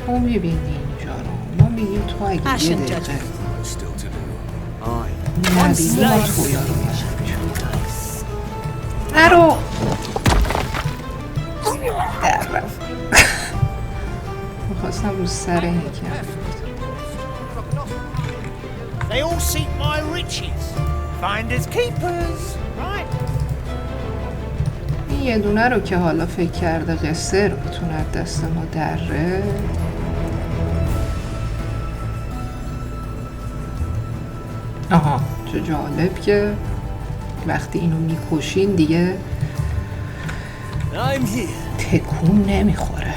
تو میبینی اینجا رو. ما میگیم تو اگه یه دقیقه نبینی ما تویا رو میشیم. نرو در رفت. میخواستم رو سر این کرد. They all seek my riches. Finders keepers, right? این یه دونه رو که حالا فکر کرده قصه رو بتونه دست ما دره. آها چه جالب که وقتی اینو میکشین دیگه تکون نمیخوره.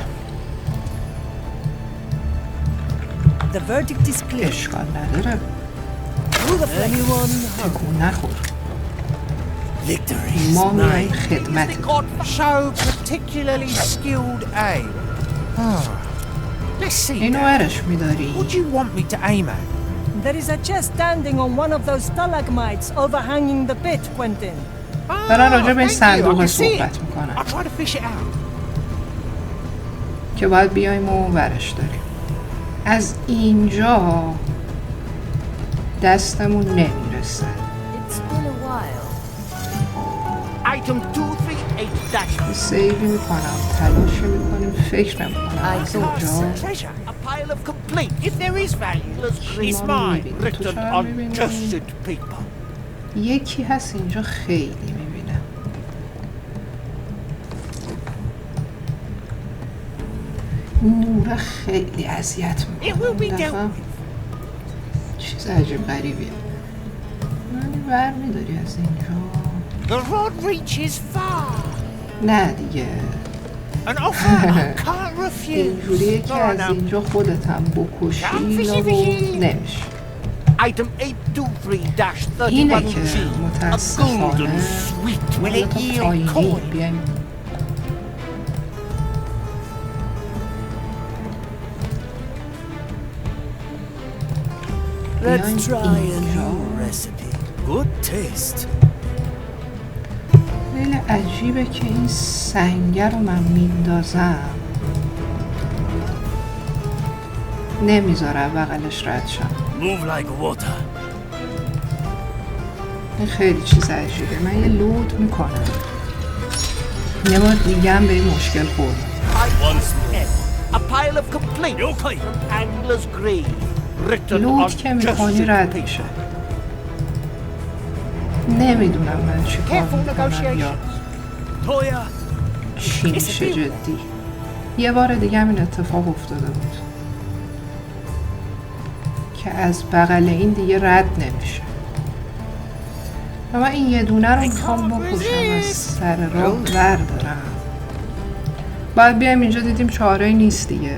اشکال نداره، تکون نخور. ما میایم خدمت. اینو ورش میداری؟ There is a chest standing on one of those stalagmites overhanging the pit, Quentin. دارن راجع به این صندوق صحبت میکنن که باید بیایم و ورش داریم. از اینجا دستمون نمیرسه. سیوی میکنم، تلاشی میکنیم، فکر نمیکنم از اینجا یکی هست اینجا خیلی میبینه. نوره خیلی اذیت میکنه. چیز عجیب غریبیه. منی بر میداری از اینجا؟ نه دیگه اینجوریه که از اینجا خودت هم بکشی رو نمیشه. اینه که متاسفانه مالا تا پایینی بیایم. Let's try a new recipe. Good taste. خیلی عجیبه که این سنگه رو من میندازم نمیذاره بغلش رد شم. Move like water. این خیلی چیز عجیبه. من یه لود میکنم یه بار دیگه هم به این مشکل خوردم. لود که میکنی رد میشه. نمیدونم من چی کار میکنم یا چی میشه جدی. یه بار دیگه هم این اتفاق افتاده بود که از بغل این دیگه رد نمیشه و من این یه دونه رو میخوام بکشم از سر راه بردارم. باید بیایم اینجا. دیدیم چاره نیست دیگه.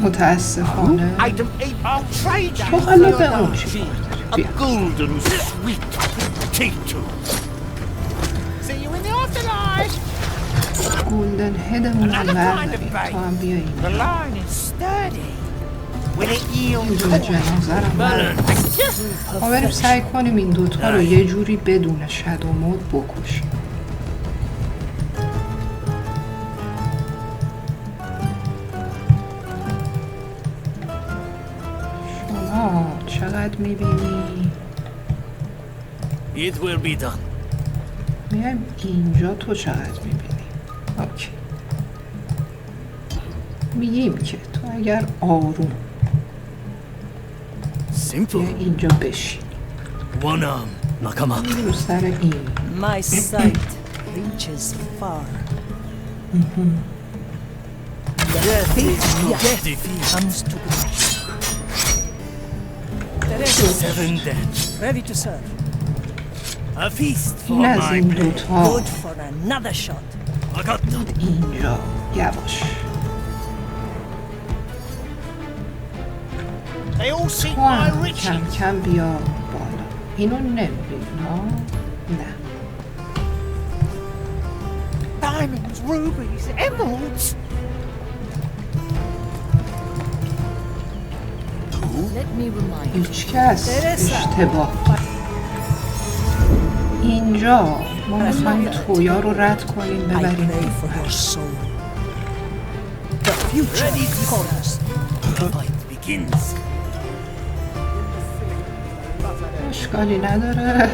متاسفانه Item 8, I'll trade that تو for حالا your به اون dog. چی A golden sweet potato. See you in the afterlife. گولدن هدمون هم برداریم تو هم بیا The اینجا line is sturdy. Will it yield یه دونه جنازه رو برداریم. ما بریم سعی کنیم این دوتا رو یه جوری بدون شادو مود بکشیم. شما چقدر میبینی؟ It will be done. میایم اینجا تو چقدر میبینی؟ اوکی. میگیم که تو اگر آروم Simple. بیا اینجا بشین One arm, nakama. رو سر این My sight reaches far. Death is not defeat. Comes to grief. Seven dead. Ready to serve. A feast for این از my این blade. دوتا Good for another shot. I got them. اینجا یواش They all seek تو my هم riches. کم کم بیا بالا اینو نمیبین ها نه Diamonds, rubies, emeralds. Let me remind you. هیچ کس اشتباه اینجا ما میخوایم تویا رو رد کنیم I ببریم pray for your soul. The future calls. The fight begins. اشکالی نداره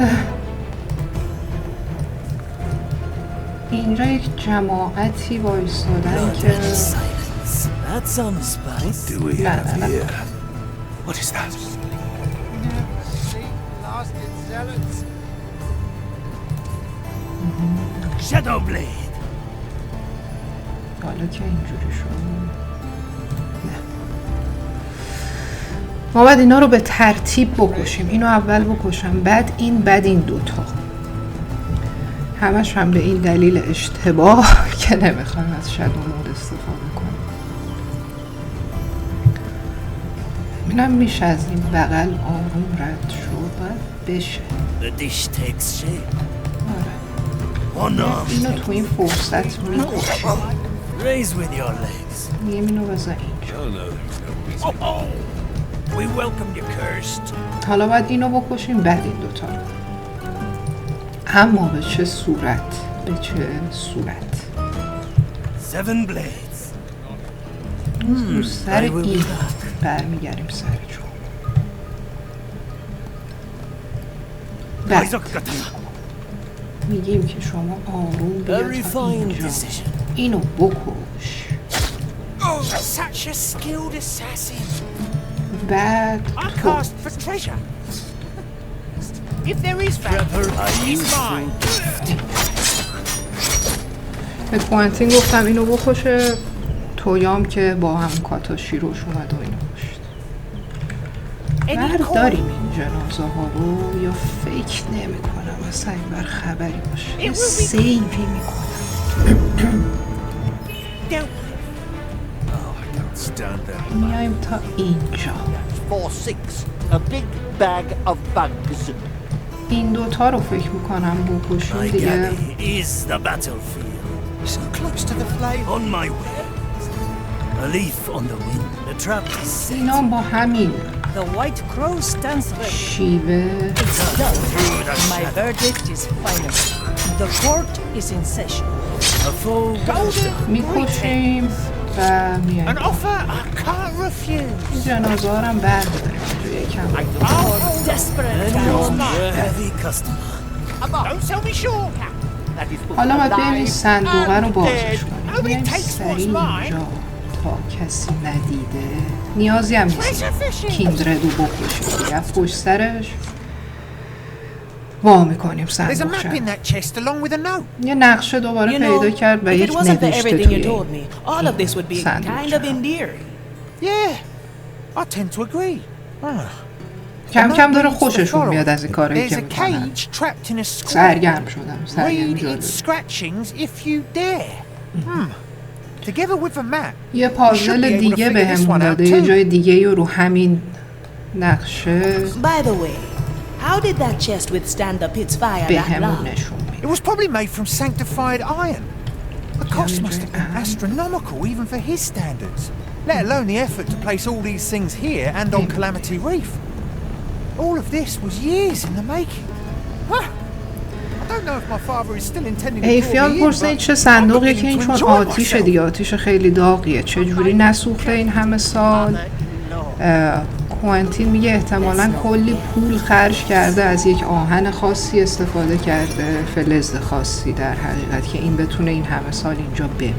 اینجا یک جماعتی وایستادن که Silence. That some spice. Do we نه have نه نه here? What is that? Shadow blade. حالا که اینجوری شد نه ما باید اینا رو به ترتیب بکشیم اینو اول بکشم بعد این دوتا همش هم به این دلیل اشتباه که نمیخوایم از شادو مود استفاده کنیم اینم میشه از این بغل آروم رد شد باید بشه The dish takes shape. آره One arm. اینو تو این فرصت میکشیم Raise with your legs. میگیم اینو بذار اینجا Oh no. Oh, we welcome you cursed. حالا باید اینو بکشیم بعد این دوتا رو اما به چه صورت Seven blades. رو سر I will be این back. برمیگردیم سر جون بعد Isaac Katana. میگیم که شما آروم بیا A تا refined اینجا decision. اینو بکش Oh, such a skilled assassin. بعد I تو cast for treasure. If there is value, it's mine. به کوانتین گفتم اینو بکشه تویام که با هم کاتاشی روش اومد و اینو کشت برداریم این جنازه ها رو یا فکر نمی کنم اصلا این بر خبری باشه یه سیوی می کنم میایم تا اینجا 4-6. A big bag of bugs. این دوتا رو فکر میکنم بکشیم My دیگه galley is the battlefield. So close to the flame. On my way. A leaf on the wind. The trap is set. اینا با همین The white crow stands ready. شیوه It's done. My verdict is final. The court is in session. A foe. میکشیم و An میایم offer I can't refuse. این جنازه ها رو هم برداریم یکم Oh, Desperate Your man. heavy customer. don't sell me short. That is both حالا باید بریم این alive صندوقه رو and بازش dead. کنیم بیایم سریع اینجا تا کسی ندیده نیازی هم نیست کیندردو بکشیم دیگه پشت سرش وا میکنیم There's a صندوق map in شد that chest along with a note. یه نقشه دوباره You پیدا know, کرد و if it یک wasn't for نوشته everything you توی told me, all of this would be صندوق kind of شد. endearing. Yeah, I tend to agree. کم کم داره خوششون میاد از این کارایی There's که a میکنن cage trapped in a square. سرگرم شدم سرگرم Read its جالب scratchings if you dare. Together with the map. یه پازل دیگه بهمون داده، یه جای دیگه رو همین نقشه By the way, how did that chest withstand the pit's fire that long? It was probably made from sanctified iron. The cost must have been astronomical even for his standards, let alone the effort to place all these things here and on Calamity Reef. All of this was years in the making. Huh. I don't know if my father is still intending to ایفیان پرسه این چه صندوقیه که این چون آتیشه دیگه، آتیش خیلی داغیه، چجوری نسوخته این همه سال؟ کوئنتین میگه احتمالاً کلی پول خرج کرده، از یک آهن خاصی استفاده کرده، فلز خاصی در حقیقت، که این بتونه این همه سال اینجا بمونه.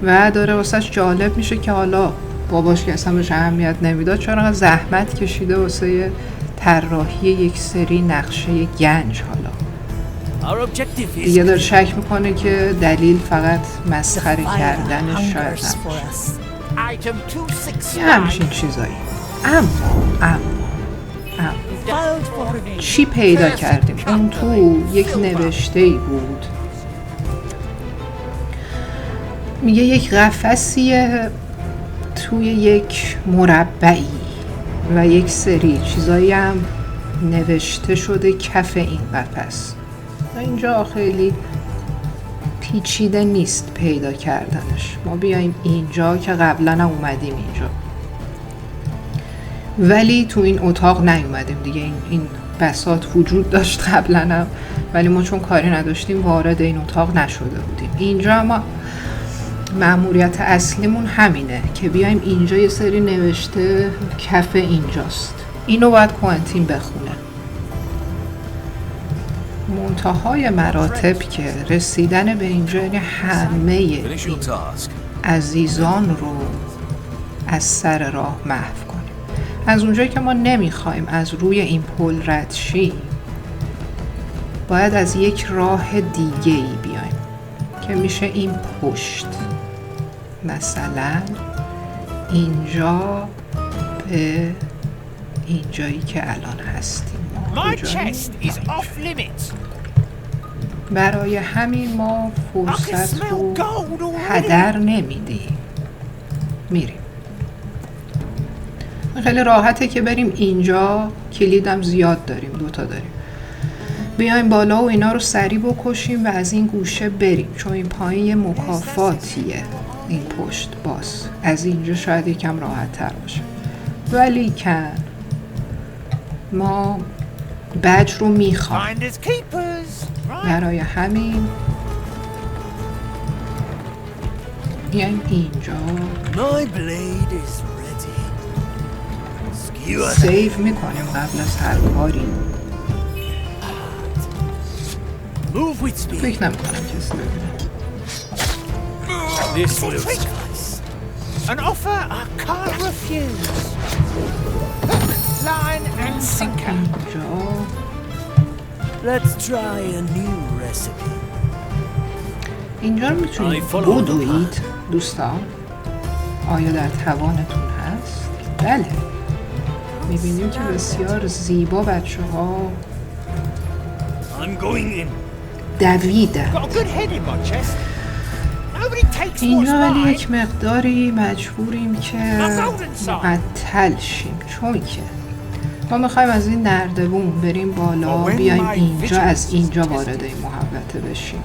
و داره واسهش جالب میشه که حالا باباش که اصلا بهش اهمیت نمیداد چرا زحمت کشیده واسه طراحی یک سری نقشه گنج. حالا دیگه داره شک میکنه که دلیل فقط مسخره کردنش شاید نباشه، یه همچین چیزایی. اما چی پیدا کردیم؟ اون تو یک نوشته‌ای بود، میگه یک قفسیه توی یک مربعی و یک سری چیزایی هم نوشته شده کف این قفس. و اینجا خیلی پیچیده نیست پیدا کردنش. ما بیایم اینجا که قبلا هم اومدیم اینجا، ولی تو این اتاق نیومدیم دیگه. این بساط وجود داشت قبلا هم، ولی ما چون کاری نداشتیم وارد این اتاق نشده بودیم. اینجا ما مأموریت اصلیمون همینه که بیایم اینجا یه سری نوشته کف اینجاست، اینو باید کوئنتین بخونه. منتهای مراتب که رسیدن به اینجا، یعنی همه این عزیزان رو از سر راه محو کنیم. از اونجایی که ما نمیخوایم از روی این پل رد شیم، باید از یک راه دیگه ای بیایم که میشه این پشت، مثلا اینجا به اینجایی که الان هستیم. برای همین ما فرصت رو هدر نمیدیم، میریم. خیلی راحته که بریم اینجا، کلیدم زیاد داریم، 2 داریم، بیایم بالا و اینا رو سریع بکشیم و از این گوشه بریم، چون این پایین یه مکافاتیه. این پشت باز از اینجا شاید یکم راحت تر باشه، ولی کن ما بج رو میخوایم. برای همین بیایم اینجا، سیو میکنیم قبل از هر کاری. فکر نمیکنم کسی ببینه. An offer I can't refuse. Hook, line and sinker. Let's try a new recipe. اینجا رو میتونید بدوید دوستان؟ آیا در توانتون هست؟ بله. میبینیم که بسیار زیبا بچه ها دویدن. اینجا ولی یک مقداری مجبوریم که معطل شیم، چون که ما میخوایم از این نردبون بریم بالا، بیایم اینجا، از اینجا وارد این محوطه بشیم.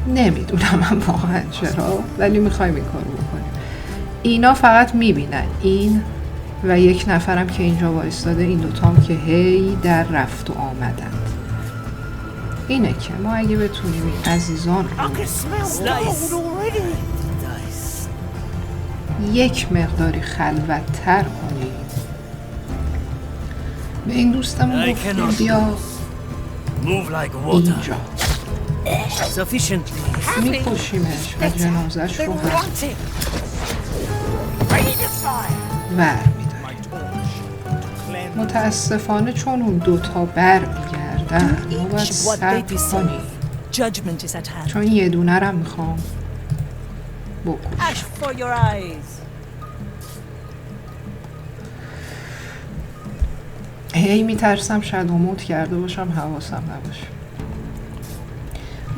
نمیدونم من واقعا چرا، ولی میخوایم این کارو بکنیم. اینا فقط میبینن این و یک نفرم که اینجا وایستاده، این دوتام که هی در رفت و آمدند. اینه که ما اگه بتونیم این عزیزان رو یک مقداری خلوت‌تر کنیم، به این دوستمون گفتیم بیا اینجا، میکشیمش و جنازش رو هم ور میداریم. متاسفانه چون اون دوتا بر میگردن ما باید صبر کنیم، چون یه دونه رو میخوام بکش. هی میترسم شادو موت کرده باشم، حواسم نباشه.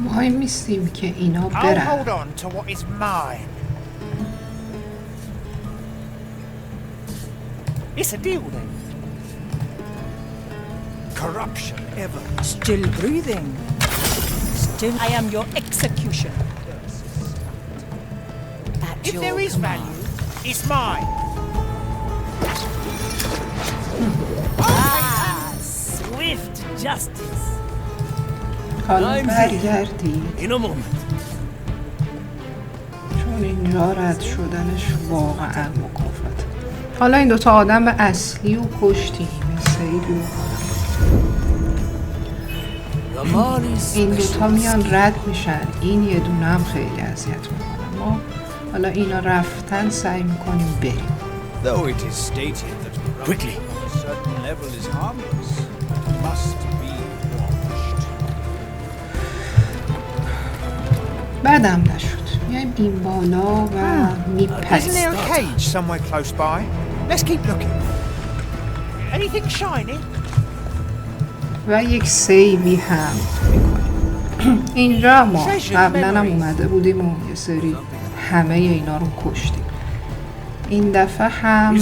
وای میستیم که اینا I'll برن. hold on to what is mine. It's a deal then. Corruption ever. Still breathing. Still, I am your executioner. If there is value, it's mine. Swift justice. حالا برگردی In a moment. چون اینجا رد شدنش واقعا مکافته. حالا این دوتا آدم اصلی و کشتیم. سیبی این دوتا میان رد میشن. این یه دونه هم خیلی اذیت میکنه. ما حالا اینا رفتن سعی میکنیم بریم. Though it is stated that Quickly. corruption at a certain level is harmless, it must be watched. بعدم نشد. میایم این بالا و میپریم. Isn't there a cage somewhere close by? Let's keep looking. Anything shiny? و یک سیوی هم میکنیم. اینجا ما قبلا هم اومده بودیم و یه سری همه اینا رو کشتیم. این دفعه هم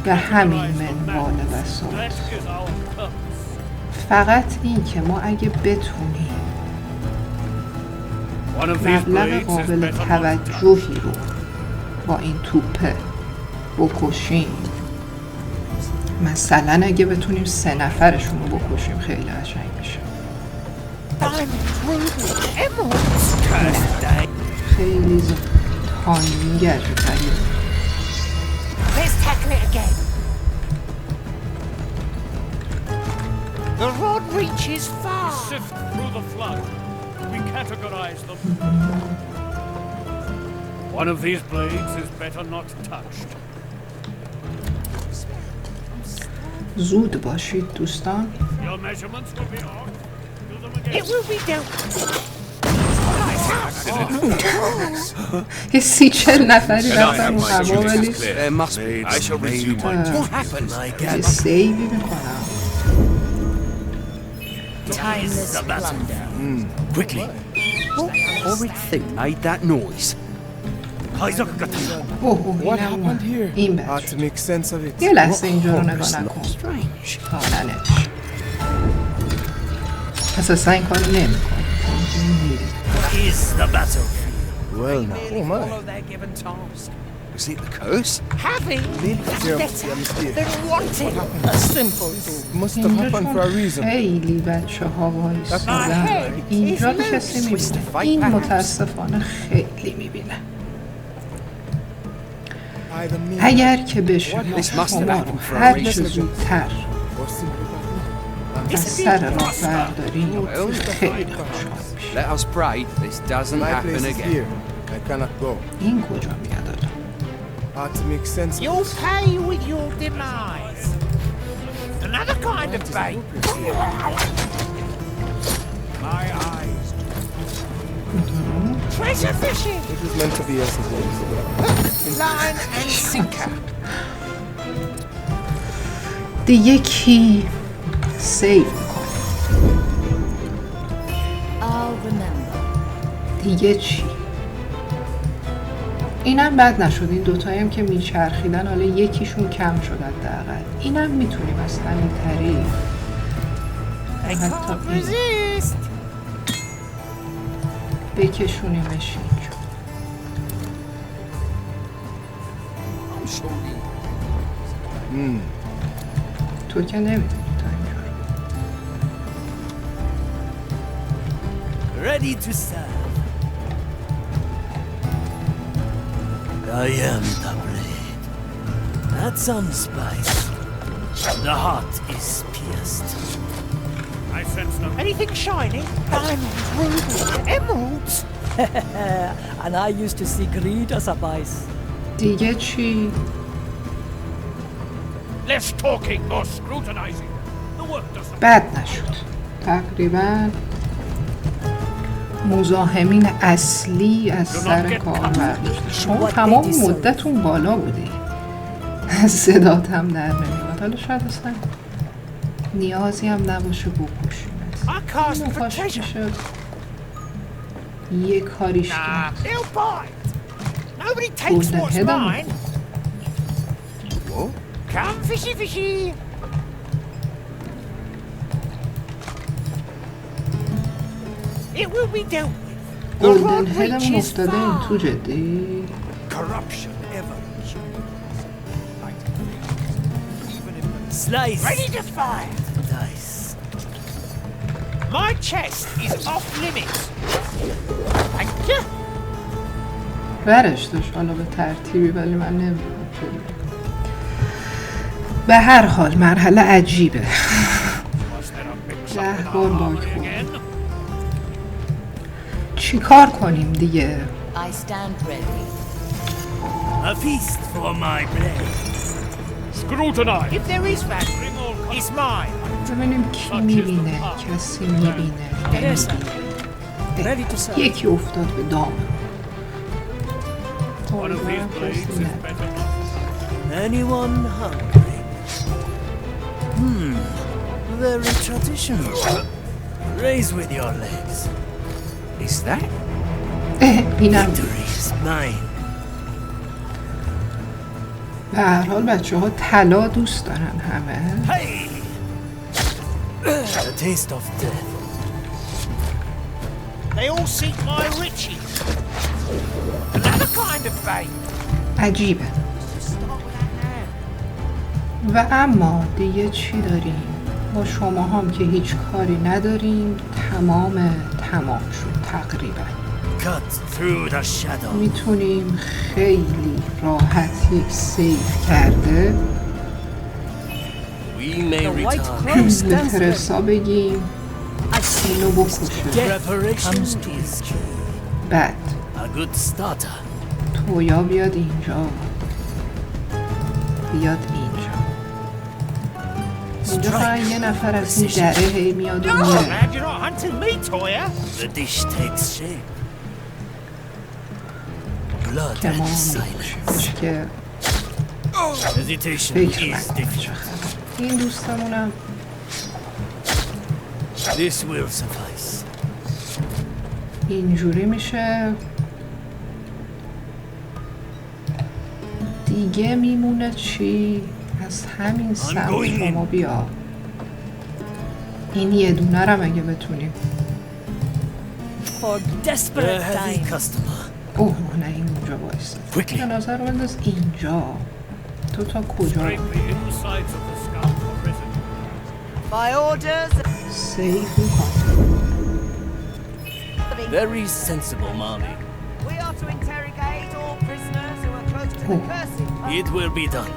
به همین منوال بساط. فقط این که ما اگه بتونیم مبلغ قابل توجهی رو با این توپه بکشیم، مثلا اگه بتونیم 3 نفرشون رو بکشیم خیلی قشنگ میشه. خیلی تایمینگ عجیبی. Let's tackle it again. The rod reaches far. Sift through the flood. We categorize them. One of these blades is better not touched. زود باشید دوستان. Your measurements will be off. Do them again. It will be dealt. یه 30-40 نفری رفتن اون هوا ولی یه سیوی میکنم. Timeless plunder. Quickly. Horrid thing made that noise. اوه این بچه یه لحظه اینجا رو نگاه نکن. حالا نمیشه. اساسا این کار نمی کن. Is the battlefield. Well now. Oh my. Was it the curse? Having is better than wanting. A simple tool. Must have happened for a reason. خیلی بچه ها وایستادن. اینجا کسی میبینه. این متاسفانه خیلی میبینه. اگر که بشه ما هر چه زودتر از سر راه برداریم خیلی خوشحال میشه. Let us pray this doesn't happen again. این کجا میاد آدم؟ You'll pay with your demise. Another kind of bait. My eyes. Treasure fishing. It is meant to be a Line and sinker. دیگه کی سیو میکنه؟ I'll remember. دیگه چی؟ اینم بد نشد. این دوتایی هم که میچرخیدن حالا یکیشون کم شد حداقل. اینم میتونیم از همین طریق حتی بکشونیمش اینجا. تو که نمیدونی تا اینجا. Ready to serve. I am the blade. That's some spice. The heart is pierced. I sense no. Anything shiny? Diamonds, rubies, emeralds. And I used to see greed as a vice. دیگه چی؟ Less talking, more scrutinizing. The work doesn't. بد نشد. تقریبا مزاحمین اصلی از سر کار برداشت. شما تمام مدتون بالا بودی. صدات هم در نمیاد. حالا شاید اصلا نیازی هم نباشه بکشیمت. اینو کاش میشد یه کاریش کرد. گلدن هدم Come fishy fishy. It will be dealt with. گلدن هدم افتاده این تو جدی. Corruption ever. Slice. Ready to fire. Dice. My chest is off limits. Thank you. برش داشت حالا به ترتیبی ولی من نمیدونم. به هر حال مرحله عجیبه. 10 بار باگ خورد. چی کار کنیم دیگه؟ I stand ready. A feast for my blade. Scrutinize. If there is value, it's mine. ببینیم کی میبینه، کسی میبینه، نمیبینه. یکی افتاد به دام. Anyone hungry? Very traditional. Raise with your legs. Is that? Victory is mine. به هر حال بچه ها طلا دوست دارن همه. Hey! The taste of death. They all seek my riches. Another kind of fame. عجیبه. و اما دیگه چی داریم؟ با شما هم که هیچ کاری نداریم تمام شد تقریبا. میتونیم خیلی راحت یک سیف کرده به ترسا بگیم اینو بکشه. بعد تویا بیاد اینجا اینجا فقط یه نفر از این دره هی میاد و میره. تمام میشه که فکر نکنم چه خبر. این دوستمونم اینجوری میشه. دیگه میمونه چی؟ از همین سمت شما بیا. این یه دونه رو اگه بتونیم. اوه نه این اونجا بایسته. به نظر رو بنداز اینجا. تو تا کجا؟ سیف میکنم. Very sensible, Mommy. We are to interrogate all prisoners who are close to the cursing. It will be done.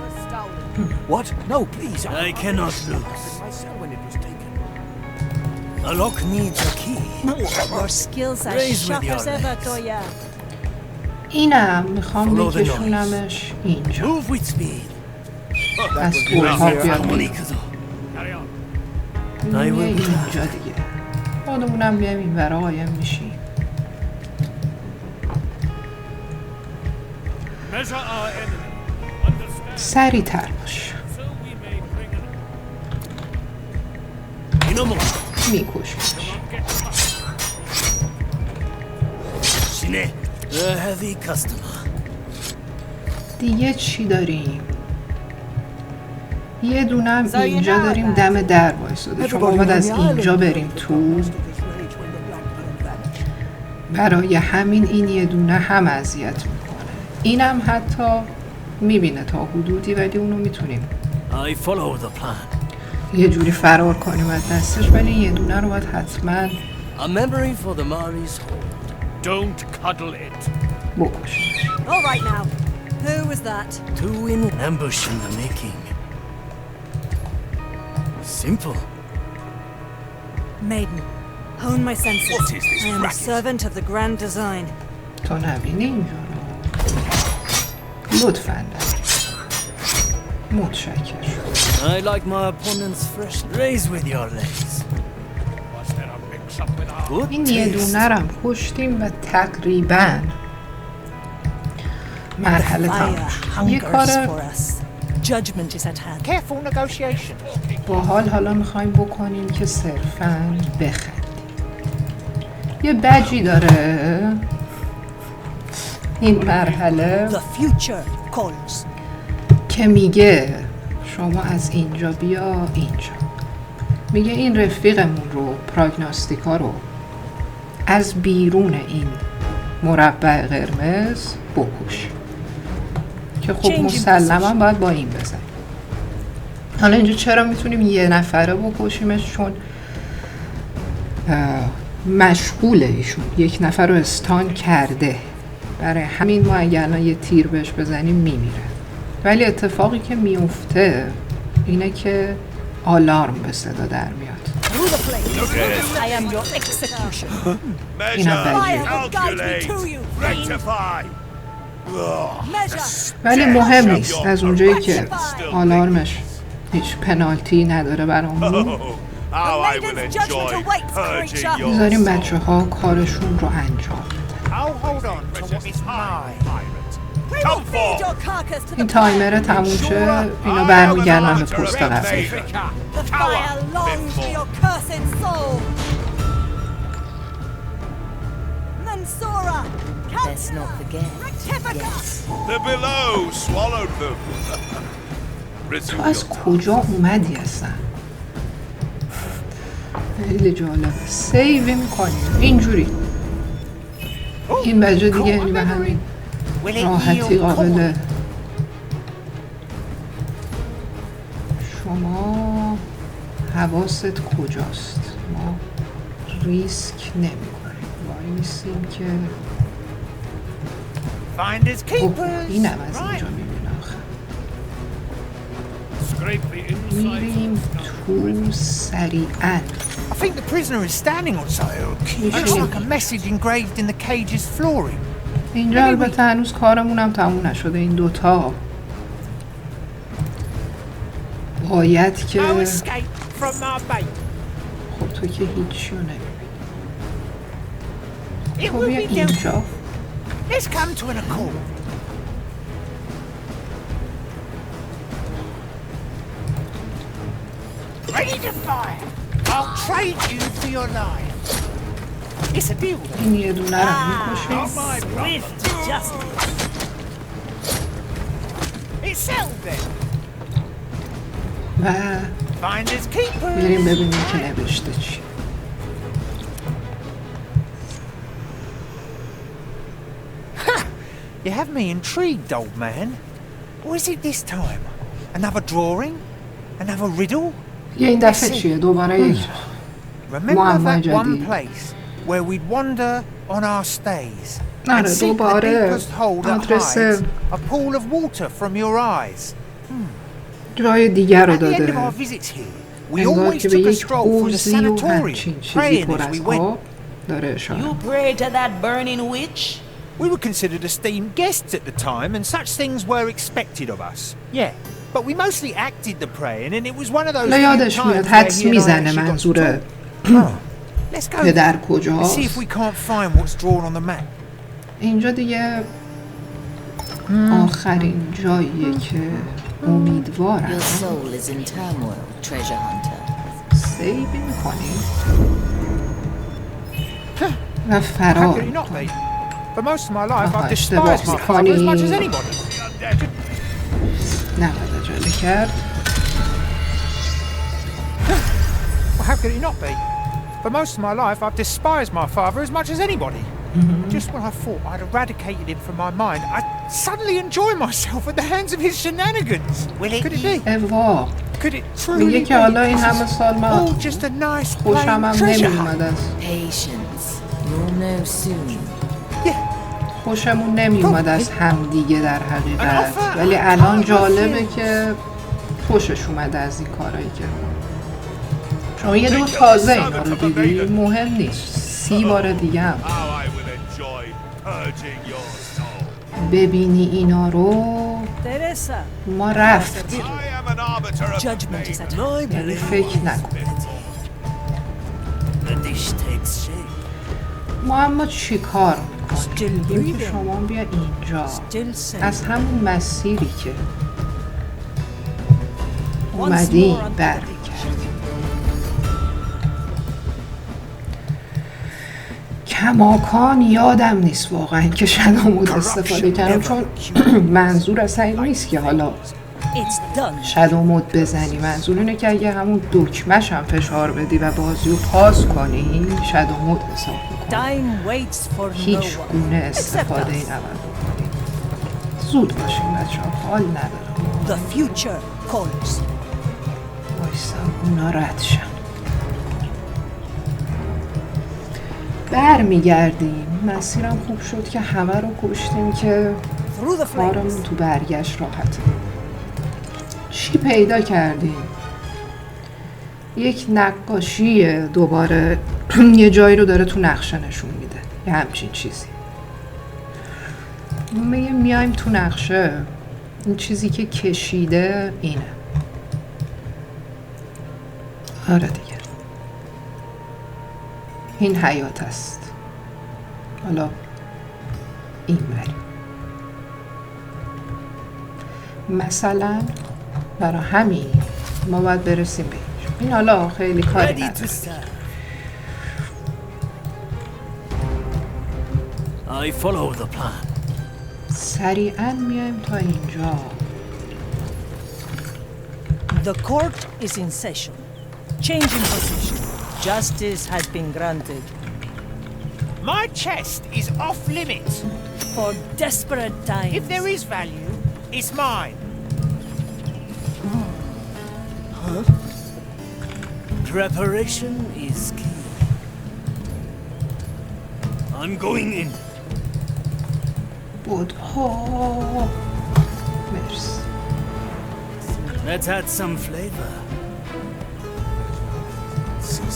What? No, please. I cannot lose. When it was taken. A lock needs a key. Your skills are sharp as ever, Toya. اینم میخوام بکشونمش اینجا. Move with speed. از اتاق بیاد اینجا دیگه. خودمونم بیایم این ورا قایم میشیم. سریع تر باش. میکشمش. دیگه چی داریم؟ یه دونم اینجا داریم دم در وایساده. شما باید از اینجا بریم تو. برای همین این یه دونه هم اذیت میکنه. اینم حتی میبینه تا حدودی ولی اونو میتونیم یه جوری فرار کنیم از دستش ولی یه دونه رو باید حتما بکش. All right now. Who was that? Two in ambush in the making. Simple. Maiden, hone my senses. What is this I am a racket? servant of the grand design. تو نبینی اینجا رو. لطفاً متشکرم. I like my opponents fresh. Raise with your legs. این یه دونه رم کشتیم و تقریباً مرحله تمام شد. یه کار Judgment is at hand. Careful negotiations. باحال حالا میخوایم بکنیم که صرفاً بخندیم. یه بجی داره این مرحله The future calls. که میگه شما از اینجا بیا اینجا. میگه این رفیقمون رو، پراگناستیکا رو از بیرون این مربع قرمز بکش که خب مسلما باید با این بزنیم. حالا اینجا چرا میتونیم یه نفره بکشیمش؟ چون مشغوله ایشون، یک نفر رو استان کرده، برای همین ما اگر الان یه تیر بهش بزنیم میمیره. ولی اتفاقی که میفته اینه که آلارم به صدا در میاد. این ولی مهم نیست، از اونجایی که آلارمش هیچ پنالتی نداره برامون، میذاریم بچه ها کارشون رو انجام بدن. این تایمر تموم شه، اینا برمیگردن به پست قبلی. تو از کجا اومدی اصلا؟ خیلی جالبه. سیوی میکنیم اینجوری. این بجه دیگه یعنی به همین راحتی قابل شما حواست کجاست. ما ریسک نمی کنیم، وای میسیم که اینم از اینجا میبینه آخه. میریم تو سریعا. I think the prisoner is standing on something. Looks like a message engraved in the cage's flooring. اینجا البته هنوز کارمونم تموم نشده. این دوتا باید که خب تو که هیچی رو نمیبینی. تو بیا اینجا. Let's come to an accord. Ready to fire. I'll trade you for your life. It's a deal. این یه دونه رو میکشیم. Swift justice. It's settled then. و Finders keepers. بریم ببینیم که نوشته چی. You have me intrigued, old man. What is it this time? Another drawing? Another riddle? یه این دفعه چیه؟ دوباره یک Remember that one place where we'd wander on our stays and seek the deepest hole that hides a pool of water from your eyes. جای دیگر رو At the end داده. of our visits here, we انگار always که به took a یک stroll through the حوضی و sanatorium, همچین چیزی praying پر as از we went. آب داره اشاره. You pray to that burning witch? We were considered esteemed guests at the time, and such things were expected of us. Yeah, but we mostly acted the praying, and it was one of those few یادش times میاد where حدس he and I میزنه actually got to منظور talk. Let's go پدر and کجاست. see if we can't find what's drawn on the map. اینجا دیگه آخرین جاییه که امیدوارم Your soul is in turmoil, treasure hunter. سیوی میکنیم و فرار How could it not be? For most of my life, آها، I've اشتباه despised my father as much as میکنیم. anybody. نباید عجله کرد. Well, how could it not be? For most of my life, I've despised my father as much as anybody. Just when I thought I'd eradicated him from my mind, I suddenly enjoy myself at the hands of his shenanigans. Could it be? اوا Could it truly میگه be? که حالا این همه سال من All just a nice خوشم هم plain treasure نمیومد از Patience. You'll know soon. خوشمون نمیومد از همدیگه در حقیقت، ولی الان جالبه که خوشش اومده از این کارایی که شما یه دور تازه اینا رو دیدی، مهم نیست 30 بار دیگه هم ببینی اینا رو. ما رفتیم، یعنی فکر نکن. ما اما چی کار میکنیم؟ میگیم که شما بیا اینجا از همون مسیری که اومدیم برمیگردیم. کماکان یادم نیست واقعا که شدومود استفاده کردم، چون منظور اصلا این نیست که حالا شدومود بزنی، منظور اینه که اگه همون دکمش هم فشار بدی و بازی رو پاس کنی شدومود حساب میکنی. هیچ گونه استفاده ای نباید بکنی. زود باشیم بچه ها، حال ندارم. وایسا اونا رد شن. برمیگردیم. مسیرم خوب شد که همه رو کشتیم که کارمون تو برگشت راحته. چی پیدا کردیم؟ یک نقاشی دوباره یه جایی رو داره تو نقشه نشون میده، یه همچین چیزی. میایم تو نقشه، این چیزی که کشیده اینه. آره دیگه، این حیات است. حالا این بریم. مثلا برای همین ما باید برسیم به این. حالا خیلی کاری نداره. I follow the plan. سریعا میایم تا اینجا. The court is in session. Change in position. Justice has been granted. My chest is off limits. For desperate times. If there is value, it's mine. Huh? Preparation is key. I'm going in. بودها. مرسی. Let's add some flavor.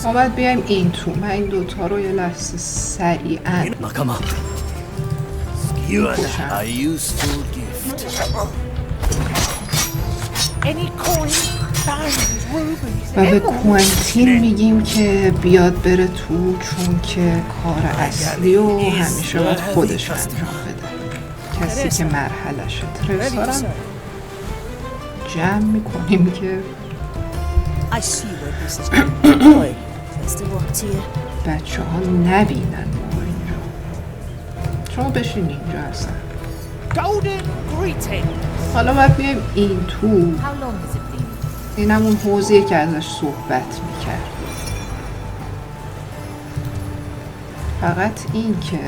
ما باید بیایم این تو. من این دوتا رو یه لحظه سریعا و به کوئنتین میگیم که بیاد بره تو، چون که کار اصلی و همیشه باید خودش انجام بده. کسی که مرحلشه. ترسارم جمع میکنیم که بچه ها نبینن ما اینجا. شما بشین اینجا هستن. حالا باید بیایم این تو. این همون حوضیه که ازش صحبت میکرد. فقط این که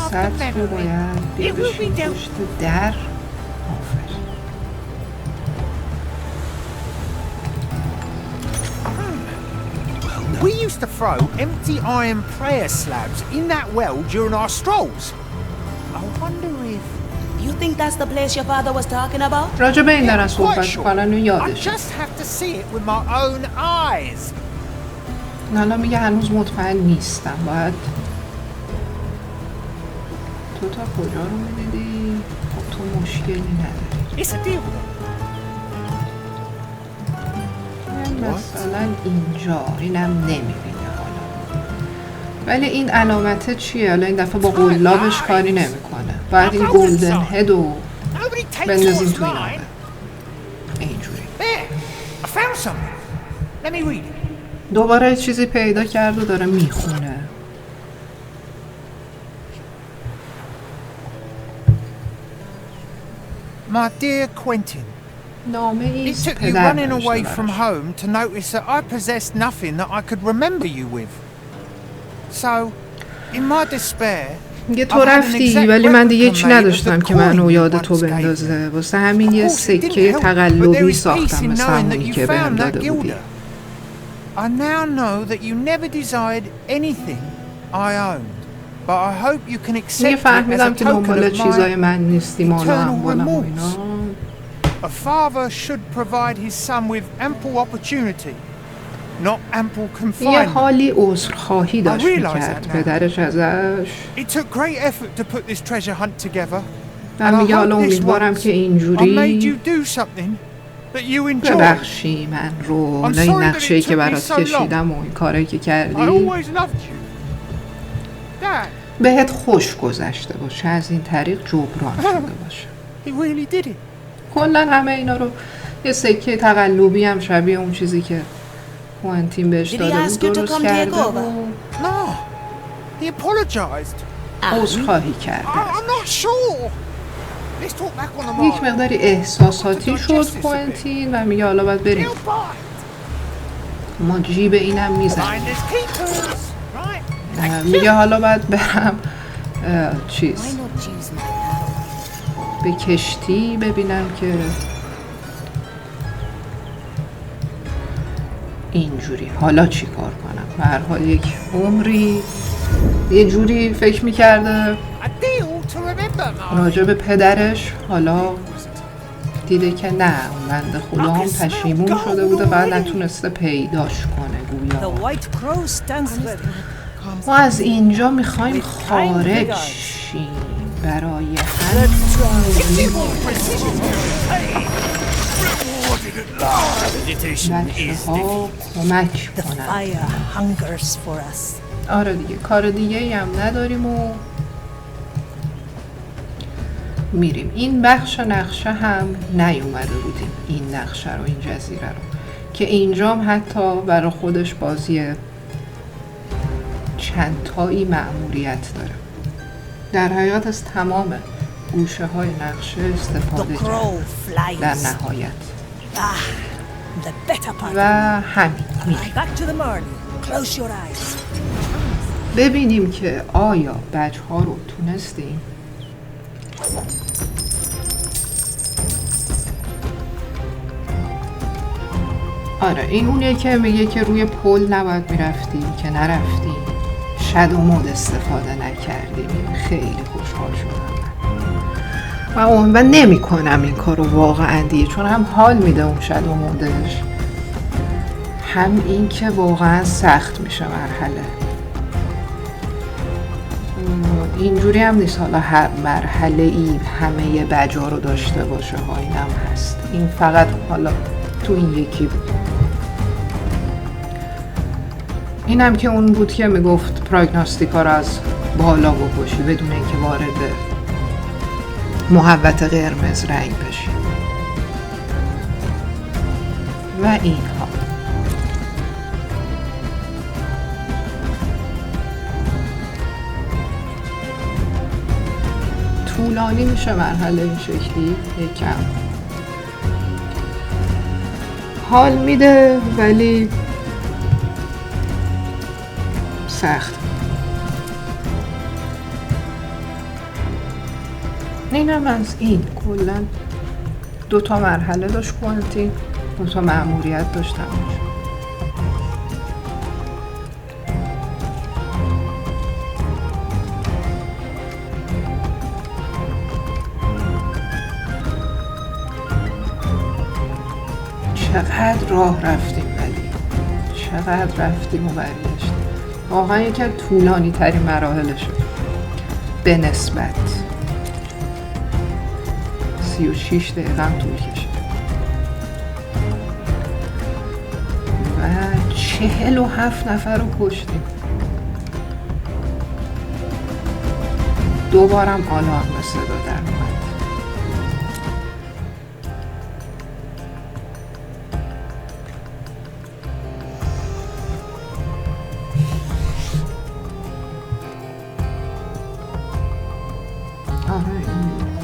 سطح رو باید بیبشیم پشت در. We used to throw empty iron prayer slabs in that well during our strolls. I wonder if... You think that's the place your father was talking about? راجع به این دارن صحبت کنن و یادش. I just have to see it with my own eyes. حالا میگه هنوز مطمئن نیستم. باید تو تا کجا رو میدیدی؟ خب تو مشکلی نداری. It's a deal. مثلا اینجا اینم نمیبینه حالا، ولی این علامته چیه؟ حالا این دفعه با قلابش کاری نمیکنه. باید این گلدن هدو بندازیم تو این آبه. اینجوری دوباره چیزی پیدا کرد و داره میخونه. My dear Quentin, it took you running away from home to notice that I possessed nothing that I could remember you with. So, in my despair, میگه تو رفتی ولی من دیگه چی نداشتم که منو یاد تو بندازه. واسه همین یه سکه تقلبی ساختم مثل همونی که بهم داده بودی. I now know that you never desired anything I owned, but I hope you can accept it as a token of my eternal remorse. A father should provide his son with ample opportunity, not ample confinement. یه حالی عذرخواهی داشت میکرد پدرش ازش. It took great effort to put this treasure hunt together. من میگه حالا امیدوارم که اینجوری ببخشی من رو، نه این نقشه‌ای که برات کشیدم و این کارایی که کردی بهت خوش گذشته باشه، از این طریق جبران شده باشه. He really did it. کلا همه اینا رو یه سکه تقلبی هم شبیه اون چیزی که کوئنتین بهش داده بود درست کرده و No. He apologized. عذرخواهی کرده. I'm not sure. Let's talk back on the یک مقداری احساساتی شد کوئنتین و میگه حالا باید بریم ما جیب اینم میزنیم. میگه حالا باید برم چیز به کشتی ببینم که اینجوری حالا چی کار کنم. به هر حال یک عمری یه جوری فکر میکرده راجع به پدرش، حالا دیده که نه، اون بنده خدا هم پشیمون شده بوده و نتونسته پیداش کنه. گویا ما از اینجا میخوایم خارج شیم برای بچه ها کمک کنن. آره دیگه کار دیگه ای هم نداریم و میریم. این بخش نقشه هم نیومده بودیم، این نقشه رو، این جزیره رو، که اینجا هم حتی برای خودش بازی چند تایی مأموریت داره. در حقیقت از تمام گوشه های نقشه استفاده کرد در نهایت و همین. ببینیم که آیا بچه ها رو تونستیم آره این اونیه که میگه که روی پل نباید میرفتی که نرفتی، شادو مود استفاده نکردیم. خیلی خوشحال شدم و نمی کنم این کار رو واقعا دیگه، چون هم حال میده اون شادو مودش، هم این که واقعا سخت میشه مرحله. اینجوری هم نیست حالا هر مرحله ای همه بجا رو داشته باشه ها، این هم هست. این فقط حالا تو این یکی بود. این هم که اون بود که میگفت پراگناستیکا رو از بالا بکشی بدون اینکه وارد محوط قرمز رنگ بشی و اینها. طولانی میشه مرحله این شکلی، یکم حال میده ولی سخت. اینم از این. کلا 2 مرحله داشت کوئنتین، 2 مأموریت داشتم. چقدر راه رفتیم ولی چقدر رفتیم و برگشتیم. واقعا یکی از طولانی ترین مراحلشه به نسبت. 36 دقیقه هم طول کشید و 47 نفر رو کشتیم. دوبارم آلارم صدا در اومد.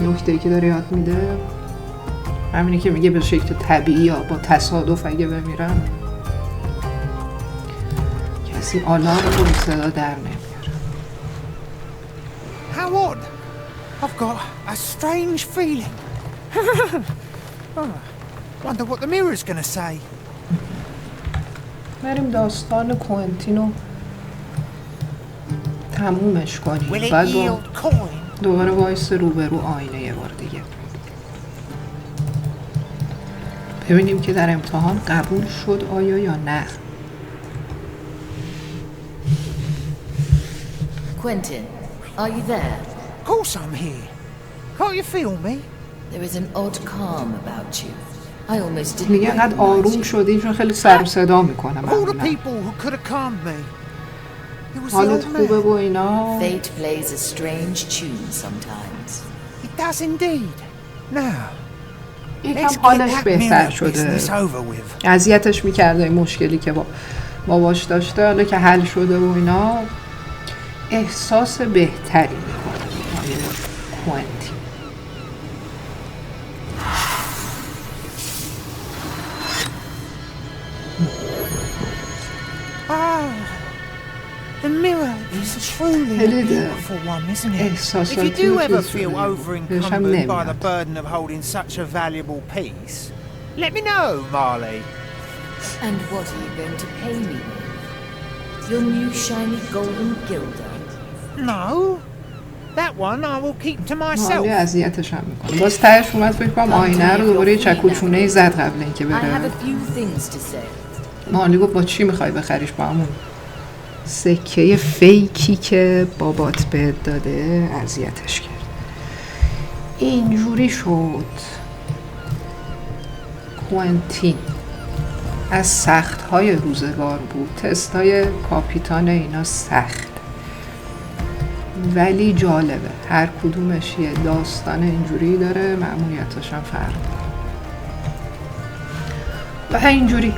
نکته‌ای که داره یاد میده همینه که میگه به شکل طبیعی یا با تصادف اگه بمیرن کسی آلارم رو صدا در نمیاره. How odd. I've got a strange feeling. Wonder what the mirror's gonna say. بریم داستان کوئنتین رو تمومش کنیم. بعد دوباره وایس روبرو آینه یه بار دیگه ببینیم که در امتحان قبول شد آیا یا نه. Quentin, are you there? Of course I'm here. Can't you feel me? There is an odd calm about you. I almost didn't میگه قد آروم شدی چون خیلی سر و صدا میکنه. All the people who could have calmed me. حالت خوبه با اینا. Fate plays a strange tune sometimes. It does indeed. یکم حالش بهتر شده. اذیتش میکرده این مشکلی که با باباش داشته، حالا که حل شده و اینا احساس بهتری میکنه کوئنتین. The mirror is truly a beautiful one, isn't it? If you do ever feel over-encumbered by the burden of holding such a valuable piece, let me know, Marley. And what are you going to pay me with? Your new shiny golden gilder? No. That one I will keep to myself. مالی اذیتش هم میکنه. باز تهش اومد فکر کنم آینه رو دوباره چکوچونه زد قبل اینکه بره. مالی گفت با چی میخوای بخریش؟ با همون سکه فیکی که بابات بهت داده اذیتش کرد. اینجوری شد کوئنتین از سخت‌های روزگار بود. تستای کاپیتان اینا سخت ولی جالبه، هر کدومش یه داستان اینجوری داره، مأموریتاش هم فرق داره. و اینجوری